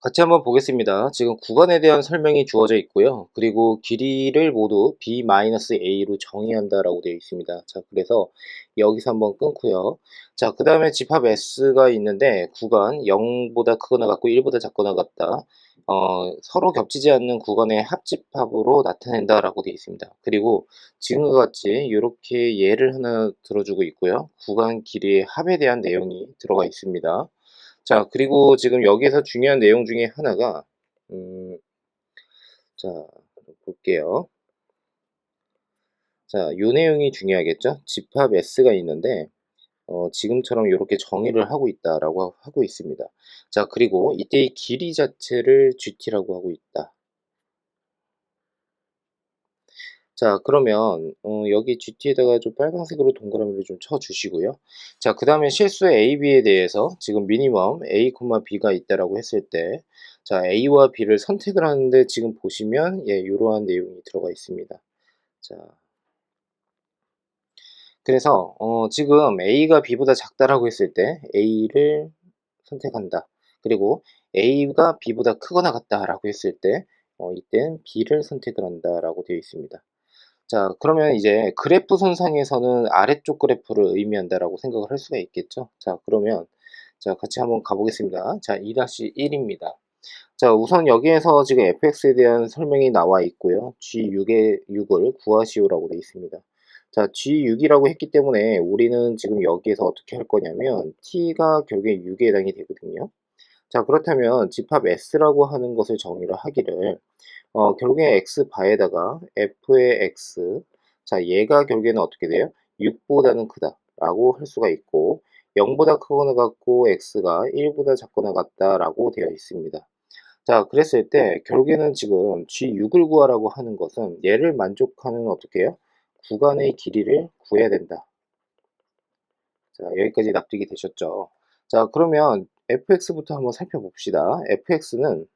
같이 한번 보겠습니다. 지금 구간에 대한 설명이 주어져 있고요. 그리고 길이를 모두 b-a로 정의한다라고 되어 있습니다. 자, 그래서 여기서 한번 끊고요. 자, 그 다음에 집합 s가 있는데 구간 0보다 크거나 같고 1보다 작거나 같다. 서로 겹치지 않는 구간의 합집합으로 나타낸다라고 되어 있습니다. 그리고 지금과 같이 이렇게 예를 하나 들어주고 있고요. 구간 길이의 합에 대한 내용이 들어가 있습니다. 자, 그리고 지금 여기에서 중요한 내용 중에 하나가, 자, 볼게요. 자, 요 내용이 중요하겠죠? 집합 S가 있는데, 지금처럼 이렇게 정의를 하고 있다라고 하고 있습니다. 자, 그리고 이때의 길이 자체를 GT라고 하고 있다. 자, 그러면 여기 GT에다가 좀 빨간색으로 동그라미를 좀 쳐주시고요. 자, 그 다음에 실수 A, B에 대해서 지금 미니멈 A, B가 있다라고 했을 때, 자, A와 B를 선택을 하는데 지금 보시면 예, 이러한 내용이 들어가 있습니다. 자, 그래서 지금 A가 B보다 작다라고 했을 때 A를 선택한다. 그리고 A가 B보다 크거나 같다라고 했을 때 이땐 B를 선택을 한다라고 되어 있습니다. 자, 그러면 이제 그래프 선상에서는 아래쪽 그래프를 의미한다라고 생각을 할 수가 있겠죠. 자, 그러면 자, 같이 한번 가보겠습니다. 자, 2-1입니다. 자, 우선 여기에서 지금 fx에 대한 설명이 나와 있고요. g6을 구하시오라고 되어 있습니다. 자, g6이라고 했기 때문에 우리는 지금 여기에서 어떻게 할 거냐면 t가 결국에 6에 해당이 되거든요. 자, 그렇다면 집합 s라고 하는 것을 정의를 하기를 결국에 x바에다가 f의 x, 자, 얘가 결국에는 어떻게 돼요? 6보다는 크다라고 할 수가 있고 0보다 크거나 같고 x가 1보다 작거나 같다라고 되어 있습니다. 자, 그랬을 때 결국에는 지금 g6을 구하라고 하는 것은 얘를 만족하는 어떻게 해요? 구간의 길이를 구해야 된다. 자, 여기까지 납득이 되셨죠? 자, 그러면 fx부터 한번 살펴봅시다. fx는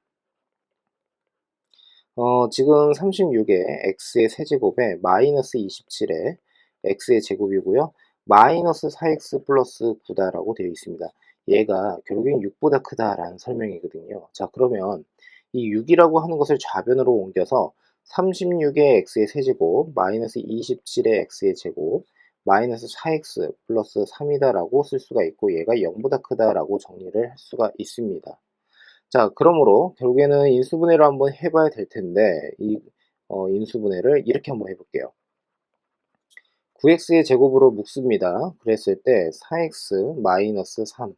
지금 36에 x의 세제곱에 마이너스 27에 x의 제곱이고요. 마이너스 4x 플러스 9다라고 되어 있습니다. 얘가 결국엔 6보다 크다라는 설명이거든요. 자, 그러면 이 6이라고 하는 것을 좌변으로 옮겨서 36의 x의 세제곱 마이너스 27의 x의 제곱 마이너스 4x 플러스 3이다라고 쓸 수가 있고 얘가 0보다 크다라고 정리를 할 수가 있습니다. 자, 그러므로 결국에는 인수분해를 한번 해봐야 될 텐데, 이 인수분해를 이렇게 한번 해볼게요. 9x의 제곱으로 묶습니다. 그랬을 때 4x 마이너스 3.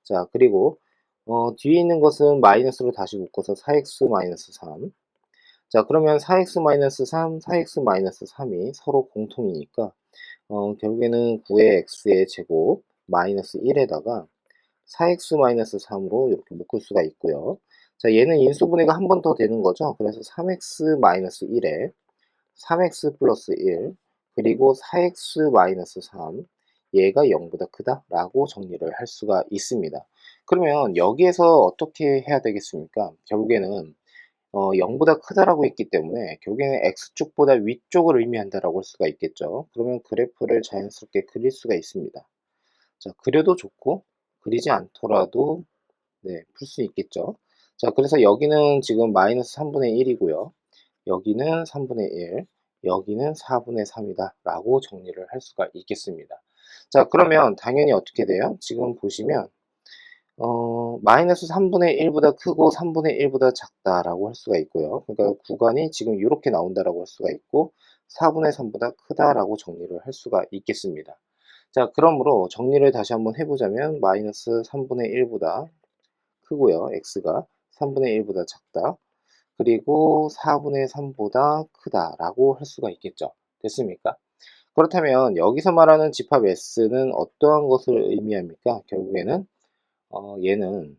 자, 그리고 뒤에 있는 것은 마이너스로 다시 묶어서 4x 마이너스 3. 자, 그러면 4x 마이너스 3, 4x 마이너스 3이 서로 공통이니까 결국에는 9의 x의 제곱 마이너스 1에다가 4x-3으로 이렇게 묶을 수가 있고요. 자, 얘는 인수분해가 한 번 더 되는 거죠. 그래서 3x-1에 3x 플러스 1 그리고 4x-3 얘가 0보다 크다 라고 정리를 할 수가 있습니다. 그러면 여기에서 어떻게 해야 되겠습니까? 결국에는 0보다 크다라고 했기 때문에 결국에는 x축보다 위쪽을 의미한다라고 할 수가 있겠죠. 그러면 그래프를 자연스럽게 그릴 수가 있습니다. 자, 그려도 좋고 그리지 않더라도 네, 풀 수 있겠죠. 자, 그래서 여기는 지금 마이너스 3분의 1이고요. 여기는 3분의 1, 여기는 4분의 3이다 라고 정리를 할 수가 있겠습니다. 자, 그러면 당연히 어떻게 돼요? 지금 보시면 마이너스 3분의 1보다 크고 3분의 1보다 작다라고 할 수가 있고요. 그러니까 구간이 지금 이렇게 나온다라고 할 수가 있고 4분의 3보다 크다라고 정리를 할 수가 있겠습니다. 자, 그러므로 정리를 다시 한번 해보자면 마이너스 3분의 1보다 크고요. x가 3분의 1보다 작다. 그리고 4분의 3보다 크다라고 할 수가 있겠죠. 됐습니까? 그렇다면 여기서 말하는 집합 s는 어떠한 것을 의미합니까? 결국에는 얘는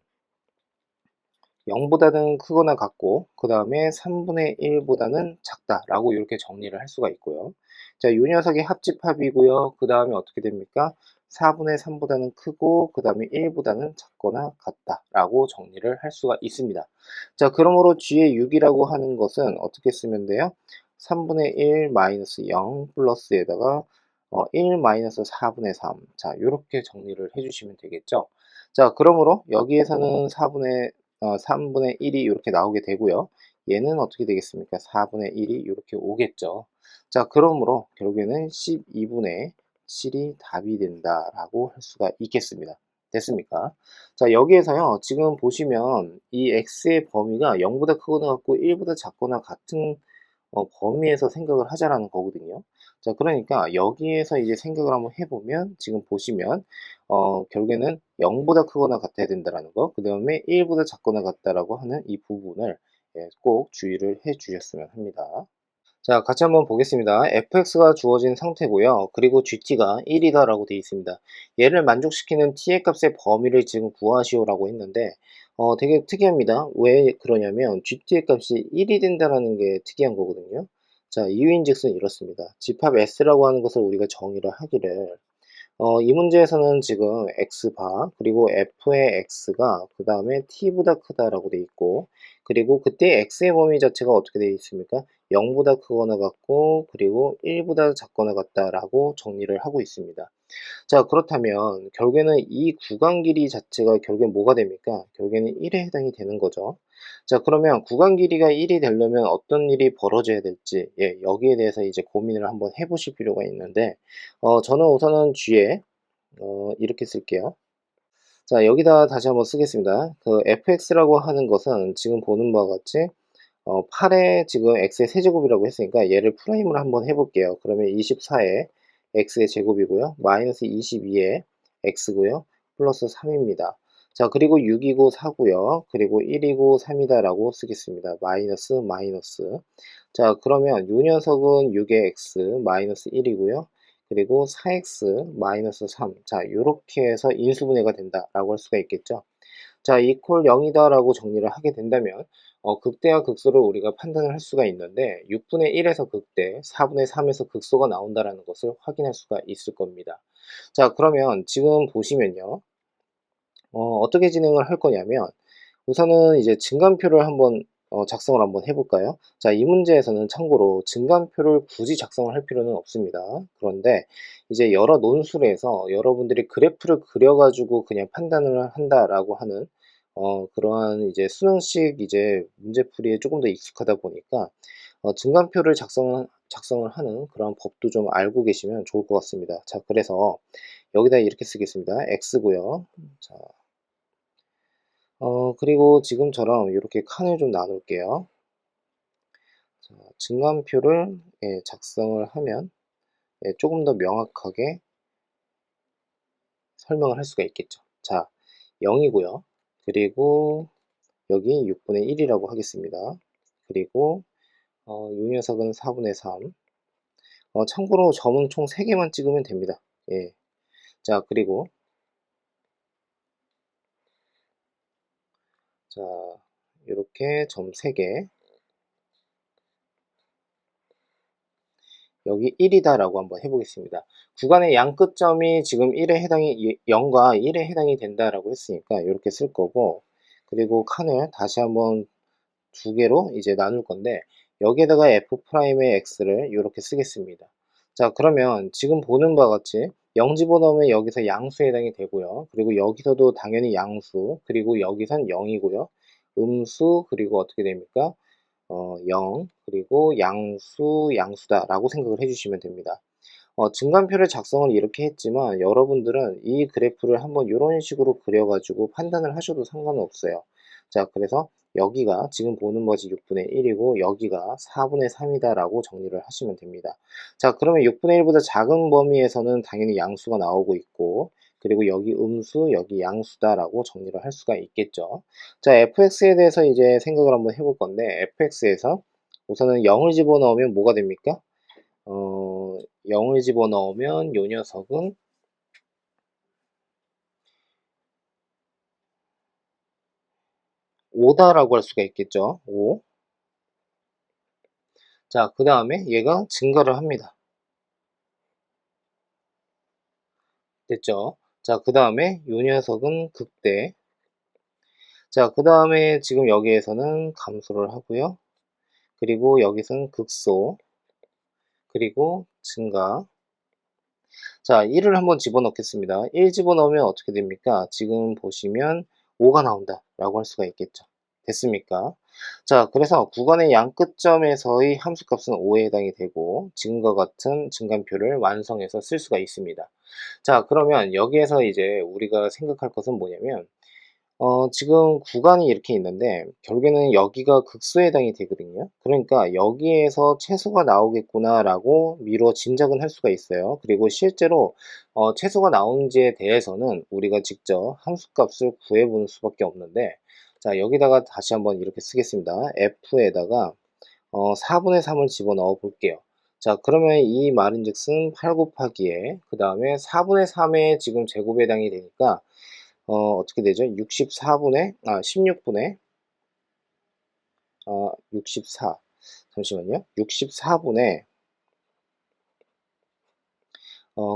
0보다는 크거나 같고 그 다음에 3분의 1보다는 작다라고 이렇게 정리를 할 수가 있고요. 자, 이 녀석이 합집합이고요. 그 다음에 어떻게 됩니까? 4분의 3보다는 크고 그 다음에 1보다는 작거나 같다라고 정리를 할 수가 있습니다. 자, 그러므로 g의 6이라고 하는 것은 어떻게 쓰면 돼요? 3분의 1 마이너스 0 플러스에다가 1 마이너스 4분의 3. 자, 이렇게 정리를 해주시면 되겠죠. 자, 그러므로 여기에서는 3분의 1이 이렇게 나오게 되고요. 얘는 어떻게 되겠습니까? 4분의 1이 이렇게 오겠죠. 자, 그러므로 결국에는 12분의 7이 답이 된다라고 할 수가 있겠습니다. 됐습니까? 자, 여기에서요, 지금 보시면 이 x의 범위가 0보다 크거나 같고 1보다 작거나 같은 범위에서 생각을 하자라는 거거든요. 자, 그러니까 여기에서 이제 생각을 한번 해보면 지금 보시면 결국에는 0보다 크거나 같아야 된다라는 거, 그 다음에 1보다 작거나 같다라고 하는 이 부분을 꼭 주의를 해 주셨으면 합니다. 자, 같이 한번 보겠습니다. fx가 주어진 상태고요. 그리고 gt가 1이다 라고 되어 있습니다. 얘를 만족시키는 t의 값의 범위를 지금 구하시오라고 했는데 되게 특이합니다. 왜 그러냐면 gt의 값이 1이 된다라는 게 특이한 거거든요. 자, 이유인즉슨 이렇습니다. 집합 s라고 하는 것을 우리가 정의를 하기를 이 문제에서는 지금 x바 그리고 f의 x가 그 다음에 t보다 크다라고 돼 있고, 그리고 그때 x의 범위 자체가 어떻게 되어 있습니까? 0보다 크거나 같고 그리고 1보다 작거나 같다라고 정리를 하고 있습니다. 자, 그렇다면 결국에는 이 구간 길이 자체가 결국엔 뭐가 됩니까? 결국에는 1에 해당이 되는 거죠. 자, 그러면 구간 길이가 1이 되려면 어떤 일이 벌어져야 될지, 여기에 대해서 이제 고민을 한번 해보실 필요가 있는데, 저는 우선은 G에 이렇게 쓸게요. 자, 여기다 다시 한번 쓰겠습니다. 그 fx라고 하는 것은 지금 보는 바와 같이 8에 지금 x의 세제곱이라고 했으니까 얘를 프라임을 한번 해볼게요. 그러면 24에 x의 제곱이고요. 마이너스 22에 x고요. 플러스 3입니다. 자, 그리고 6이고 4고요. 그리고 1이고 3이다 라고 쓰겠습니다. 마이너스 마이너스. 자, 그러면 요 녀석은 6의 x 마이너스 1이고요. 그리고 4x 마이너스 3. 자, 요렇게 해서 인수분해가 된다라고 할 수가 있겠죠. 자, 이퀄 0이다 라고 정리를 하게 된다면 극대와 극소를 우리가 판단을 할 수가 있는데 6분의 1에서 극대, 4분의 3에서 극소가 나온다라는 것을 확인할 수가 있을 겁니다. 자, 그러면 지금 보시면요. 어떻게 진행을 할 거냐면 우선은 이제 증간표를 한번 작성을 한번 해볼까요? 자, 이 문제에서는 참고로 증간표를 굳이 작성을 할 필요는 없습니다. 그런데 이제 여러 논술에서 여러분들이 그래프를 그려가지고 그냥 판단을 한다라고 하는 그러한 이제 수능식 이제 문제풀이에 조금 더 익숙하다 보니까 증간표를 작성을 하는 그런 법도 좀 알고 계시면 좋을 것 같습니다. 자, 그래서 여기다 이렇게 쓰겠습니다. x고요. 자, 그리고 지금처럼 이렇게 칸을 좀 나눌게요. 자, 증간표를 작성을 하면 조금 더 명확하게 설명을 할 수가 있겠죠. 자, 0이고요. 그리고 여기 6분의 1이라고 하겠습니다. 그리고 이 녀석은 4분의 3. 참고로 점은 총 3개만 찍으면 됩니다. 예. 자, 그리고 자, 이렇게 점 3개. 여기 1이다 라고 한번 해보겠습니다. 구간의 양 끝점이 지금 1에 해당이 0과 1에 해당이 된다라고 했으니까 이렇게 쓸 거고, 그리고 칸을 다시 한번 두 개로 이제 나눌 건데 여기에다가 f'의 x를 이렇게 쓰겠습니다. 자, 그러면 지금 보는 바와 같이 0 집어넣으면 여기서 양수에 해당이 되고요. 그리고 여기서도 당연히 양수, 그리고 여기선 0이고요. 음수, 그리고 어떻게 됩니까? 0, 그리고 양수, 양수다 라고 생각을 해주시면 됩니다. 증간표를 작성을 이렇게 했지만 여러분들은 이 그래프를 한번 이런 식으로 그려가지고 판단을 하셔도 상관은 없어요. 자, 그래서 여기가 지금 보는 것이 6분의 1이고 여기가 4분의 3이다 라고 정리를 하시면 됩니다. 자, 그러면 6분의 1보다 작은 범위에서는 당연히 양수가 나오고 있고, 그리고 여기 음수, 여기 양수다 라고 정리를 할 수가 있겠죠. 자, fx에 대해서 이제 생각을 한번 해볼 건데 fx에서 우선은 0을 집어넣으면 뭐가 됩니까? 0을 집어넣으면 요 녀석은 5다라고 할 수가 있겠죠. 5. 자, 그 다음에 얘가 증가를 합니다. 됐죠? 자, 그 다음에 요 녀석은 극대. 자, 그 다음에 지금 여기에서는 감소를 하고요. 그리고 여기서는 극소. 그리고 증가. 자, 1을 한번 집어넣겠습니다. 1 집어넣으면 어떻게 됩니까? 지금 보시면 5가 나온다 라고 할 수가 있겠죠. 됐습니까? 자, 그래서 구간의 양 끝점에서의 함수값은 5에 해당이 되고 지금과 같은 증간표를 완성해서 쓸 수가 있습니다. 자, 그러면 여기에서 이제 우리가 생각할 것은 뭐냐면 지금 구간이 이렇게 있는데 결국에는 여기가 극소에 해당이 되거든요. 그러니까 여기에서 채소가 나오겠구나라고 미루어 짐작은 할 수가 있어요. 그리고 실제로 채소가 나오는지에 대해서는 우리가 직접 함수값을 구해보는 수밖에 없는데, 자, 여기다가 다시 한번 이렇게 쓰겠습니다. f에다가 4분의 3을 집어넣어 볼게요. 자, 그러면 이 말인즉슨 8 곱하기에 그 다음에 4분의 3의 지금 제곱에 해당이 되니까 어떻게 되죠? 16분의 64, 잠시만요. 64분의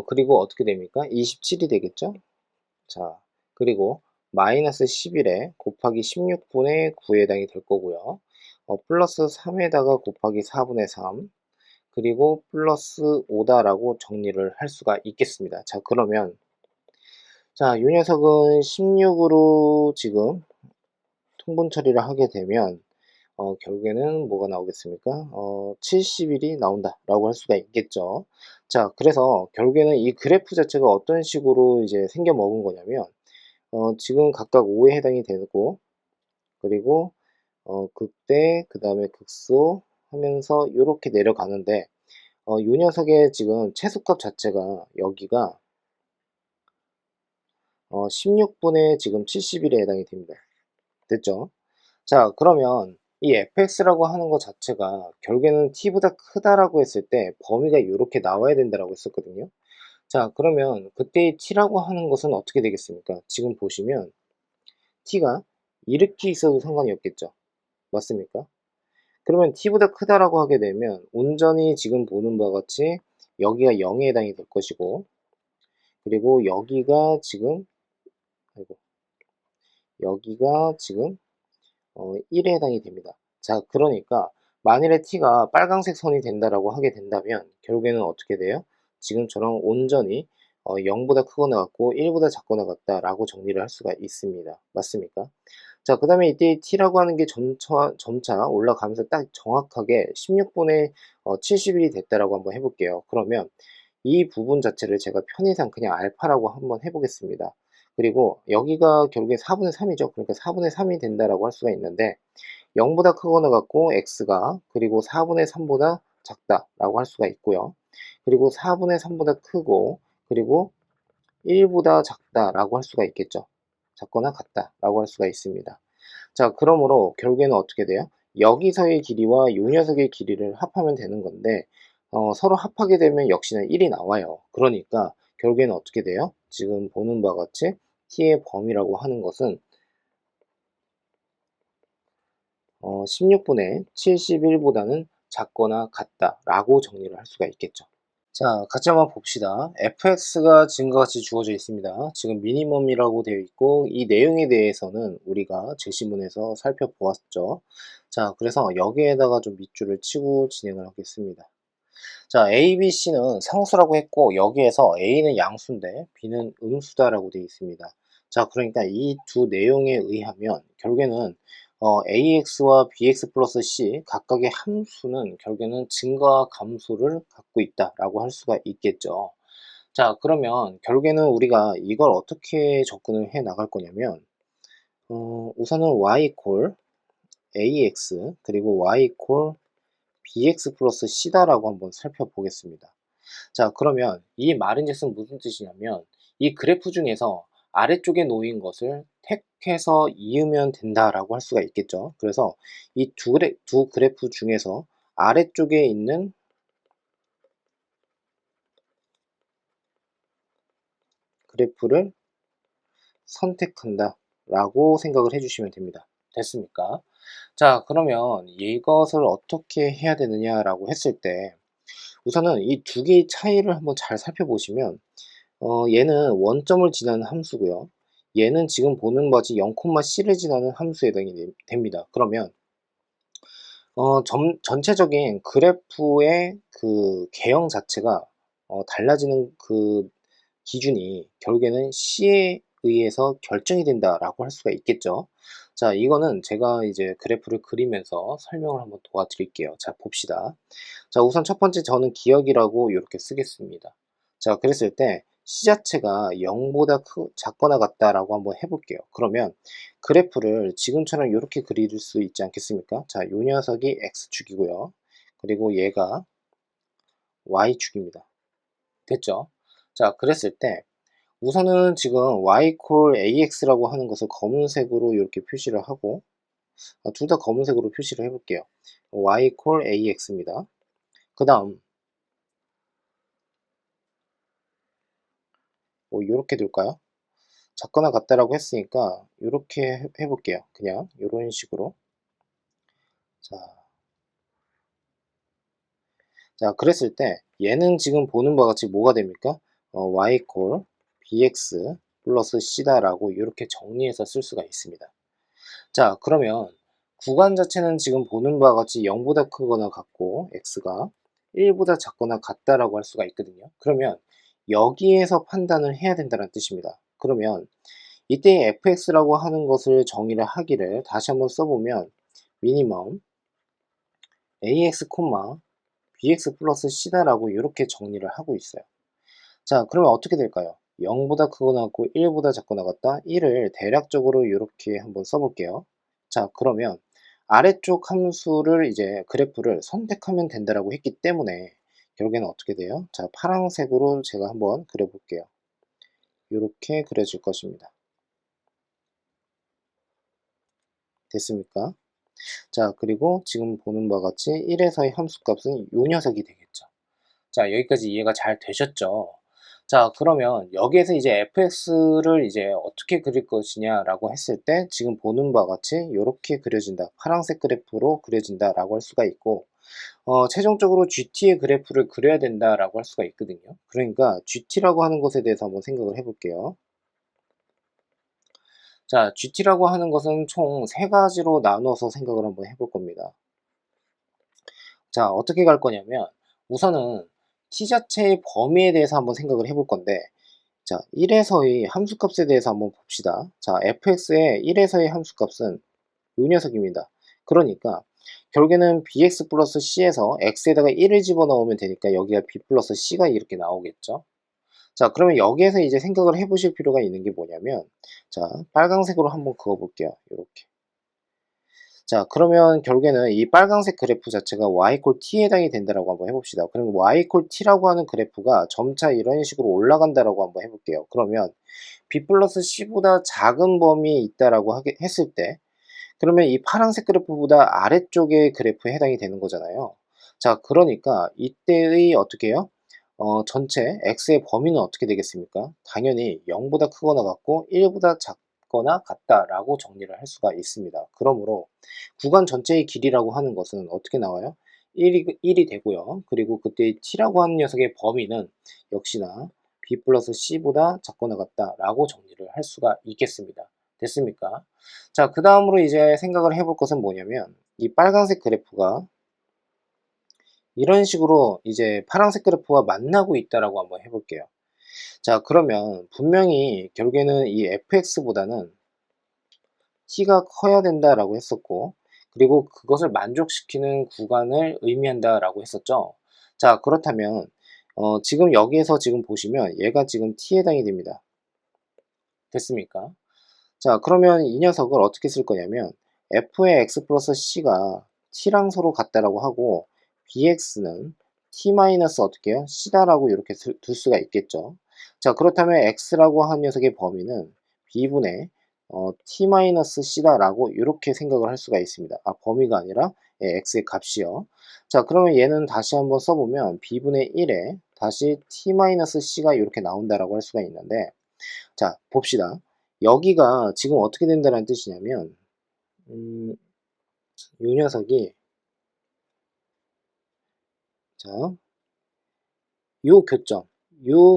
그리고 어떻게 됩니까? 27이 되겠죠? 자, 그리고 마이너스 11에 곱하기 16분의 9에 해당이 될 거고요. 플러스 3에다가 곱하기 4분의 3, 그리고 플러스 5다라고 정리를 할 수가 있겠습니다. 자, 그러면 자, 이 녀석은 16으로 지금 통분 처리를 하게 되면 결국에는 뭐가 나오겠습니까? 70일이 나온다라고 할 수가 있겠죠. 자, 그래서 결국에는 이 그래프 자체가 어떤 식으로 이제 생겨 먹은 거냐면, 지금 각각 5에 해당이 되고, 그리고 극대, 그 다음에 극소 하면서 이렇게 내려가는데, 이 녀석의 지금 최소값 자체가 여기가 16분의 지금 70일에 해당이 됩니다. 됐죠? 자, 그러면 이 fx라고 하는 것 자체가 결국에는 t보다 크다라고 했을 때 범위가 이렇게 나와야 된다라고 했었거든요. 자, 그러면 그때의 t라고 하는 것은 어떻게 되겠습니까? 지금 보시면 t가 이렇게 있어도 상관이 없겠죠. 맞습니까? 그러면 t보다 크다라고 하게 되면 온전히 지금 보는 바와 같이 여기가 0에 해당이 될 것이고, 그리고 여기가 지금, 아이고, 여기가 지금 1에 해당이 됩니다. 자, 그러니까 만일에 t가 빨간색 선이 된다라고 하게 된다면 결국에는 어떻게 돼요? 지금처럼 온전히 0보다 크거나 같고 1보다 작거나 같다라고 정리를 할 수가 있습니다. 맞습니까? 자, 그 다음에 이때 t라고 하는 게 점차 올라가면서 딱 정확하게 16분의 70일이 됐다라고 한번 해볼게요. 그러면 이 부분 자체를 제가 편의상 그냥 알파라고 한번 해보겠습니다. 그리고 여기가 결국에 4분의 3이죠. 그러니까 4분의 3이 된다라고 할 수가 있는데 0보다 크거나 같고 x가 그리고 4분의 3보다 작다라고 할 수가 있고요. 그리고 4분의 3보다 크고 그리고 1보다 작다라고 할 수가 있겠죠. 작거나 같다라고 할 수가 있습니다. 자, 그러므로 결국에는 어떻게 돼요? 여기서의 길이와 이 녀석의 길이를 합하면 되는 건데 서로 합하게 되면 역시나 1이 나와요. 그러니까 결국에는 어떻게 돼요? 지금 보는 바와 같이 t의 범위라고 하는 것은 16분의 71보다는 작거나 같다라고 정리를 할 수가 있겠죠. 자, 같이 한번 봅시다. fx가 지금과 같이 주어져 있습니다. 지금 미니멈이라고 되어 있고 이 내용에 대해서는 우리가 제시문에서 살펴보았죠. 자, 그래서 여기에다가 좀 밑줄을 치고 진행을 하겠습니다. 자, A, B, C는 상수라고 했고 여기에서 A는 양수인데 B는 음수다라고 되어 있습니다. 자, 그러니까 이 두 내용에 의하면 결국에는 AX와 BX 플러스 C 각각의 함수는 결국에는 증가와 감소를 갖고 있다라고 할 수가 있겠죠. 자, 그러면 결국에는 우리가 이걸 어떻게 접근을 해 나갈 거냐면 우선은 y 콜 ax 그리고 y 콜 bx 플러스 c다라고 한번 살펴보겠습니다. 자, 그러면 이 말인즉슨 무슨 뜻이냐면 이 그래프 중에서 아래쪽에 놓인 것을 택해서 이으면 된다라고 할 수가 있겠죠. 그래서 이 두 그래프 중에서 아래쪽에 있는 그래프를 선택한다 라고 생각을 해주시면 됩니다. 됐습니까? 자, 그러면 이것을 어떻게 해야 되느냐라고 했을 때 우선은 이 두 개의 차이를 한번 잘 살펴보시면 얘는 원점을 지나는 함수고요. 얘는 지금 보는 바지 0,c를 지나는 함수에 해당이 됩니다. 그러면 전체적인 그래프의 그 개형 자체가 달라지는 그 기준이 결국에는 C에 의해서 결정이 된다라고 할 수가 있겠죠. 자, 이거는 제가 이제 그래프를 그리면서 설명을 한번 도와드릴게요. 자, 봅시다. 자, 우선 첫 번째 저는 기억이라고 이렇게 쓰겠습니다. 자, 그랬을 때 C 자체가 0보다 작거나 같다라고 한번 해볼게요. 그러면 그래프를 지금처럼 이렇게 그릴 수 있지 않겠습니까? 자, 요 녀석이 X축이고요. 그리고 얘가 Y축입니다. 됐죠? 자, 그랬을 때 우선은 지금 y 콜 ax라고 하는 것을 검은색으로 이렇게 표시를 하고 둘 다 검은색으로 표시를 해볼게요. y 콜 ax입니다. 그 다음 뭐 이렇게 둘까요? 작거나 같다라고 했으니까 이렇게 해볼게요. 그냥 이런 식으로. 자, 자, 그랬을 때 얘는 지금 보는 바와 같이 뭐가 됩니까? y 콜 bx 플러스 c다라고 이렇게 정리해서 쓸 수가 있습니다. 자, 그러면 구간 자체는 지금 보는 바와 같이 0보다 크거나 같고 x가 1보다 작거나 같다라고 할 수가 있거든요. 그러면 여기에서 판단을 해야 된다는 뜻입니다. 그러면 이때 fx라고 하는 것을 정의를 하기를 다시 한번 써보면 미니멈 ax, bx 플러스 c다라고 이렇게 정리를 하고 있어요. 자, 그러면 어떻게 될까요? 0보다 크거나 같고 1보다 작거나 같다. 1을 대략적으로 이렇게 한번 써볼게요. 자, 그러면 아래쪽 함수를 이제 그래프를 선택하면 된다라고 했기 때문에 결국에는 어떻게 돼요? 자, 파란색으로 제가 한번 그려볼게요. 이렇게 그려질 것입니다. 됐습니까? 자, 그리고 지금 보는 바와 같이 1에서의 함수값은 이 녀석이 되겠죠. 자, 여기까지 이해가 잘 되셨죠? 자, 그러면 여기에서 이제 fx를 이제 어떻게 그릴 것이냐라고 했을 때 지금 보는 바와 같이 이렇게 그려진다. 파란색 그래프로 그려진다라고 할 수가 있고 최종적으로 GT의 그래프를 그려야 된다라고 할 수가 있거든요. 그러니까 GT라고 하는 것에 대해서 한번 생각을 해볼게요. 자, GT라고 하는 것은 총 세 가지로 나누어서 생각을 한번 해볼 겁니다. 자, 어떻게 갈 거냐면 우선은 t 자체의 범위에 대해서 한번 생각을 해볼 건데 자, 1에서의 함수값에 대해서 한번 봅시다. 자, fx의 1에서의 함수값은 이 녀석입니다. 그러니까 결국에는 bx 플러스 c에서 x에다가 1을 집어넣으면 되니까 여기가 b 플러스 c가 이렇게 나오겠죠. 자, 그러면 여기에서 이제 생각을 해보실 필요가 있는 게 뭐냐면 자, 빨강색으로 한번 그어볼게요. 이렇게. 자, 그러면 결국에는 이 빨간색 그래프 자체가 y 콜 t에 해당이 된다라고 한번 해봅시다. 그러면 y 콜 t라고 하는 그래프가 점차 이런 식으로 올라간다라고 한번 해볼게요. 그러면 b 플러스 c보다 작은 범위에 있다라고 했을 때 그러면 이 파란색 그래프보다 아래쪽의 그래프에 해당이 되는 거잖아요. 자, 그러니까 이때의 어떻게 해요? 전체 x의 범위는 어떻게 되겠습니까? 당연히 0보다 크거나 같고 1보다 작거나 같다라고 정리를 할 수가 있습니다. 그러므로 구간 전체의 길이라고 하는 것은 어떻게 나와요? 1이 되고요. 그리고 그때 t라고 하는 녀석의 범위는 역시나 b 플러스 c보다 작거나 같다라고 정리를 할 수가 있겠습니다. 됐습니까? 자, 그 다음으로 이제 생각을 해볼 것은 뭐냐면 이 빨간색 그래프가 이런 식으로 이제 파란색 그래프와 만나고 있다라고 한번 해볼게요. 자, 그러면 분명히 결국에는 이 fx보다는 t가 커야 된다라고 했었고 그리고 그것을 만족시키는 구간을 의미한다라고 했었죠. 자, 그렇다면 지금 여기에서 지금 보시면 얘가 지금 t에 해당이 됩니다. 됐습니까? 자, 그러면 이 녀석을 어떻게 쓸 거냐면 f의 x 플러스 c가 t랑 서로 같다라고 하고 bx는 t 마이너스 어떻게 해요? c다라고 이렇게 둘 수가 있겠죠. 자, 그렇다면 x라고 한 녀석의 범위는 b분의 t 마이너스 c다라고 이렇게 생각을 할 수가 있습니다. 아, 범위가 아니라 예, x의 값이요. 자, 그러면 얘는 다시 한번 써보면 b분의 1에 다시 t 마이너스 c가 이렇게 나온다라고 할 수가 있는데 자, 봅시다. 여기가 지금 어떻게 된다는 뜻이냐면 이 녀석이 자, 요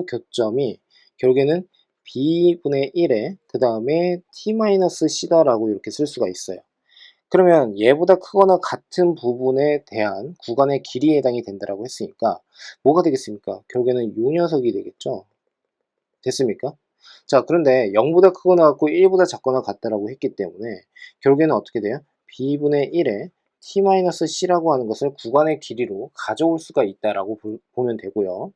교점이 결국에는 b분의 1에 그 다음에 t-c다라고 이렇게 쓸 수가 있어요. 그러면 얘보다 크거나 같은 부분에 대한 구간의 길이에 해당이 된다라고 했으니까 뭐가 되겠습니까? 결국에는 요 녀석이 되겠죠. 됐습니까? 자, 그런데 0보다 크거나 같고 1보다 작거나 같다라고 했기 때문에 결국에는 어떻게 돼요? b분의 1에 t-c라고 하는 것을 구간의 길이로 가져올 수가 있다라고 보면 되고요.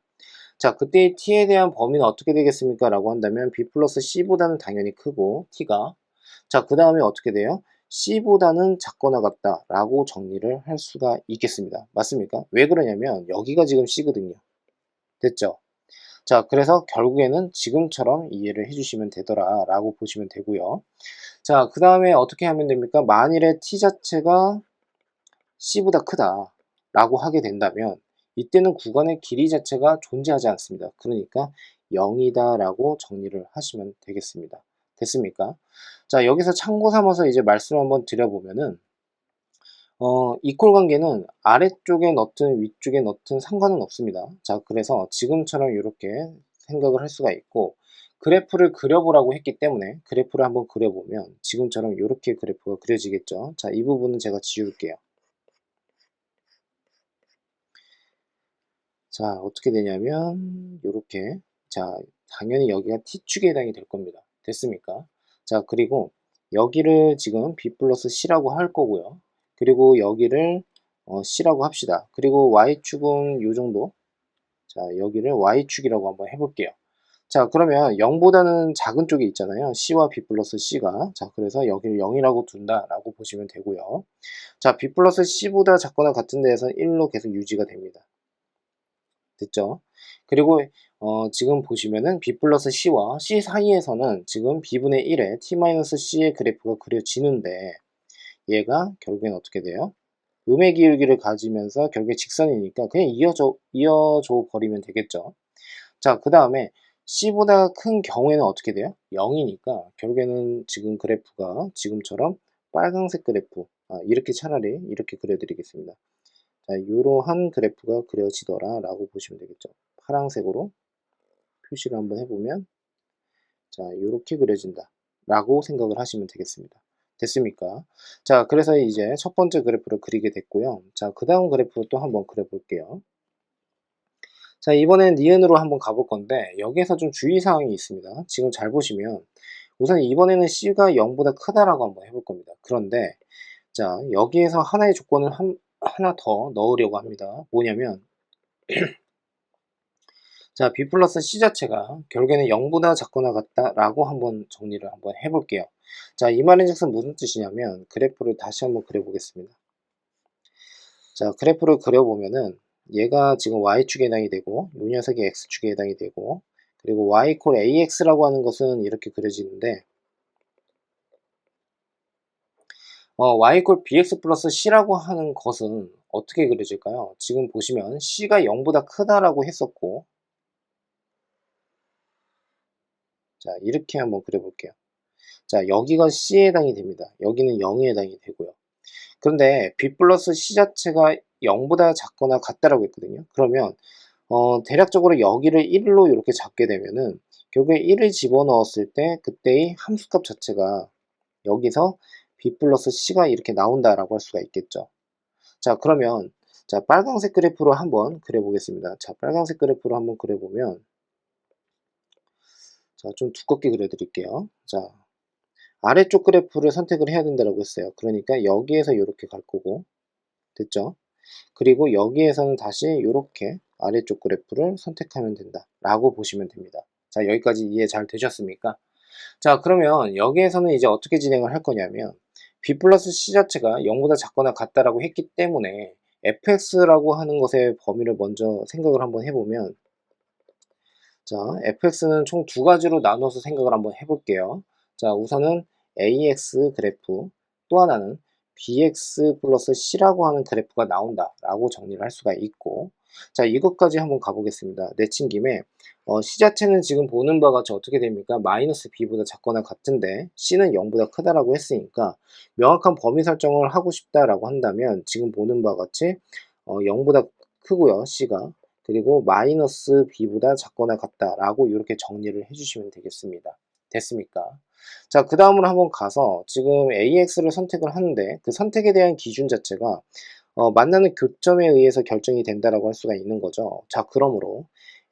자, 그때 t에 대한 범위는 어떻게 되겠습니까? 라고 한다면 b 플러스 c보다는 당연히 크고 t가, 자, 그 다음에 어떻게 돼요? c보다는 작거나 같다 라고 정리를 할 수가 있겠습니다. 맞습니까? 왜 그러냐면 여기가 지금 c거든요. 됐죠? 자, 그래서 결국에는 지금처럼 이해를 해주시면 되더라 라고 보시면 되고요. 자, 그 다음에 어떻게 하면 됩니까? 만일에 t 자체가 c보다 크다 라고 하게 된다면 이때는 구간의 길이 자체가 존재하지 않습니다. 그러니까 0이다 라고 정리를 하시면 되겠습니다. 됐습니까? 자, 여기서 참고 삼아서 이제 말씀을 한번 드려보면은 이퀄 관계는 아래쪽에 넣든 위쪽에 넣든 상관은 없습니다. 자, 그래서 지금처럼 이렇게 생각을 할 수가 있고, 그래프를 그려보라고 했기 때문에 그래프를 한번 그려보면 지금처럼 이렇게 그래프가 그려지겠죠. 자, 이 부분은 제가 지울게요. 자, 어떻게 되냐면 이렇게, 자, 당연히 여기가 t축에 해당이 될 겁니다. 됐습니까? 자, 그리고 여기를 지금 b 플러스 c라고 할 거고요. 그리고 여기를 c라고 합시다. 그리고 y축은 요 정도. 자, 여기를 y축이라고 한번 해볼게요. 자, 그러면 0보다는 작은 쪽에 있잖아요. c와 b 플러스 c가. 자, 그래서 여기를 0이라고 둔다라고 보시면 되고요. 자, b 플러스 c보다 작거나 같은 데에서 1로 계속 유지가 됩니다. 됐죠? 그리고 지금 보시면은 b 플러스 c와 c 사이에서는 지금 b분의 1에 t-c의 그래프가 그려지는데 얘가 결국엔 어떻게 돼요? 음의 기울기를 가지면서 결국에 직선이니까 그냥 이어져 버리면 되겠죠. 자, 그 다음에 c보다 큰 경우에는 어떻게 돼요? 0이니까 결국에는 지금 그래프가 지금처럼 빨간색 그래프, 이렇게 차라리 이렇게 그려드리겠습니다. 자, 이러한 그래프가 그려지더라 라고 보시면 되겠죠. 파란색으로 표시를 한번 해보면, 자, 이렇게 그려진다 라고 생각을 하시면 되겠습니다. 됐습니까? 자, 그래서 이제 첫 번째 그래프를 그리게 됐고요. 자, 그 다음 그래프 또 한번 그려볼게요. 자, 이번엔 니은으로 한번 가볼 건데 여기에서 좀 주의사항이 있습니다. 지금 잘 보시면 우선 이번에는 c가 0보다 크다라고 한번 해볼 겁니다. 그런데 자, 여기에서 하나의 조건을 하나 더 넣으려고 합니다. 뭐냐면 자, b 플러스 c 자체가 결국에는 0보다 작거나 같다라고 한번 정리를 한번 해볼게요. 자, 이 말인즉슨 무슨 뜻이냐면 그래프를 다시 한번 그려보겠습니다. 자, 그래프를 그려보면은 얘가 지금 y축에 해당이 되고 이 녀석이 x축에 해당이 되고 그리고 y 이퀄 ax라고 하는 것은 이렇게 그려지는데 y 이퀄 bx 플러스 c라고 하는 것은 어떻게 그려질까요? 지금 보시면 c가 0보다 크다라고 했었고, 자, 이렇게 한번 그려볼게요. 자, 여기가 c에 해당이 됩니다. 여기는 0에 해당이 되고요. 그런데 b 플러스 c 자체가 0보다 작거나 같다라고 했거든요. 그러면 대략적으로 여기를 1로 이렇게 잡게 되면은 결국에 1을 집어넣었을 때 그때의 함수값 자체가 여기서 b 플러스 c가 이렇게 나온다라고 할 수가 있겠죠. 자, 그러면 자, 빨간색 그래프로 한번 그려보겠습니다. 자, 빨간색 그래프로 한번 그려보면, 자, 좀 두껍게 그려드릴게요. 자, 아래쪽 그래프를 선택을 해야 된다고 했어요. 그러니까 여기에서 이렇게 갈 거고, 됐죠? 그리고 여기에서는 다시 이렇게 아래쪽 그래프를 선택하면 된다 라고 보시면 됩니다. 자, 여기까지 이해 잘 되셨습니까? 자, 그러면 여기에서는 이제 어떻게 진행을 할 거냐면 b 플러스 c 자체가 0보다 작거나 같다라고 했기 때문에 fx라고 하는 것의 범위를 먼저 생각을 한번 해보면, 자, fx는 총 두 가지로 나눠서 생각을 한번 해볼게요. 자, 우선은 ax 그래프, 또 하나는 bx 플러스 c라고 하는 그래프가 나온다 라고 정리를 할 수가 있고, 자, 이것까지 한번 가보겠습니다. 내친 김에 c 자체는 지금 보는 바와 같이 어떻게 됩니까? 마이너스 b보다 작거나 같은데 c는 0보다 크다라고 했으니까 명확한 범위 설정을 하고 싶다라고 한다면 지금 보는 바와 같이 0보다 크고요, c가. 그리고 마이너스 b보다 작거나 같다라고 이렇게 정리를 해주시면 되겠습니다. 됐습니까? 자, 그 다음으로 한번 가서 지금 AX를 선택을 하는데 그 선택에 대한 기준 자체가 만나는 교점에 의해서 결정이 된다라고 할 수가 있는 거죠. 자, 그러므로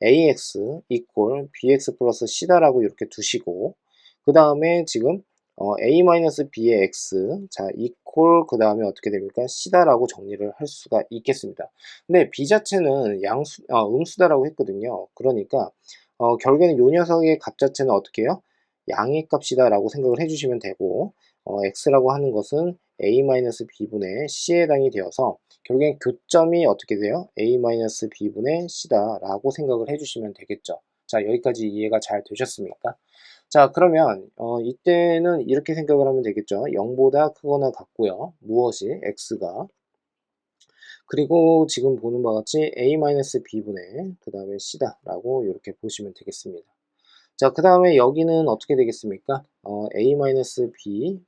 ax equal bx 플러스 c다라고 이렇게 두시고, 그 다음에 지금 a-b의 x, 자, equal, 그 다음에 어떻게 됩니까? c다라고 정리를 할 수가 있겠습니다. 근데 b 자체는 음수다라고 했거든요. 그러니까 결국에는 요 녀석의 값 자체는 어떻게 해요? 양의 값이다라고 생각을 해주시면 되고, x라고 하는 것은 a-b분의 c에 해당이 되어서 결국엔 교점이 어떻게 돼요? a-b분의 c다라고 생각을 해주시면 되겠죠. 자, 여기까지 이해가 잘 되셨습니까? 자, 그러면 이때는 이렇게 생각을 하면 되겠죠. 0보다 크거나 같고요. 무엇이? x가. 그리고 지금 보는 바와 같이 a-b분의 그 다음에 c다라고 이렇게 보시면 되겠습니다. 자, 그 다음에 여기는 어떻게 되겠습니까? a-b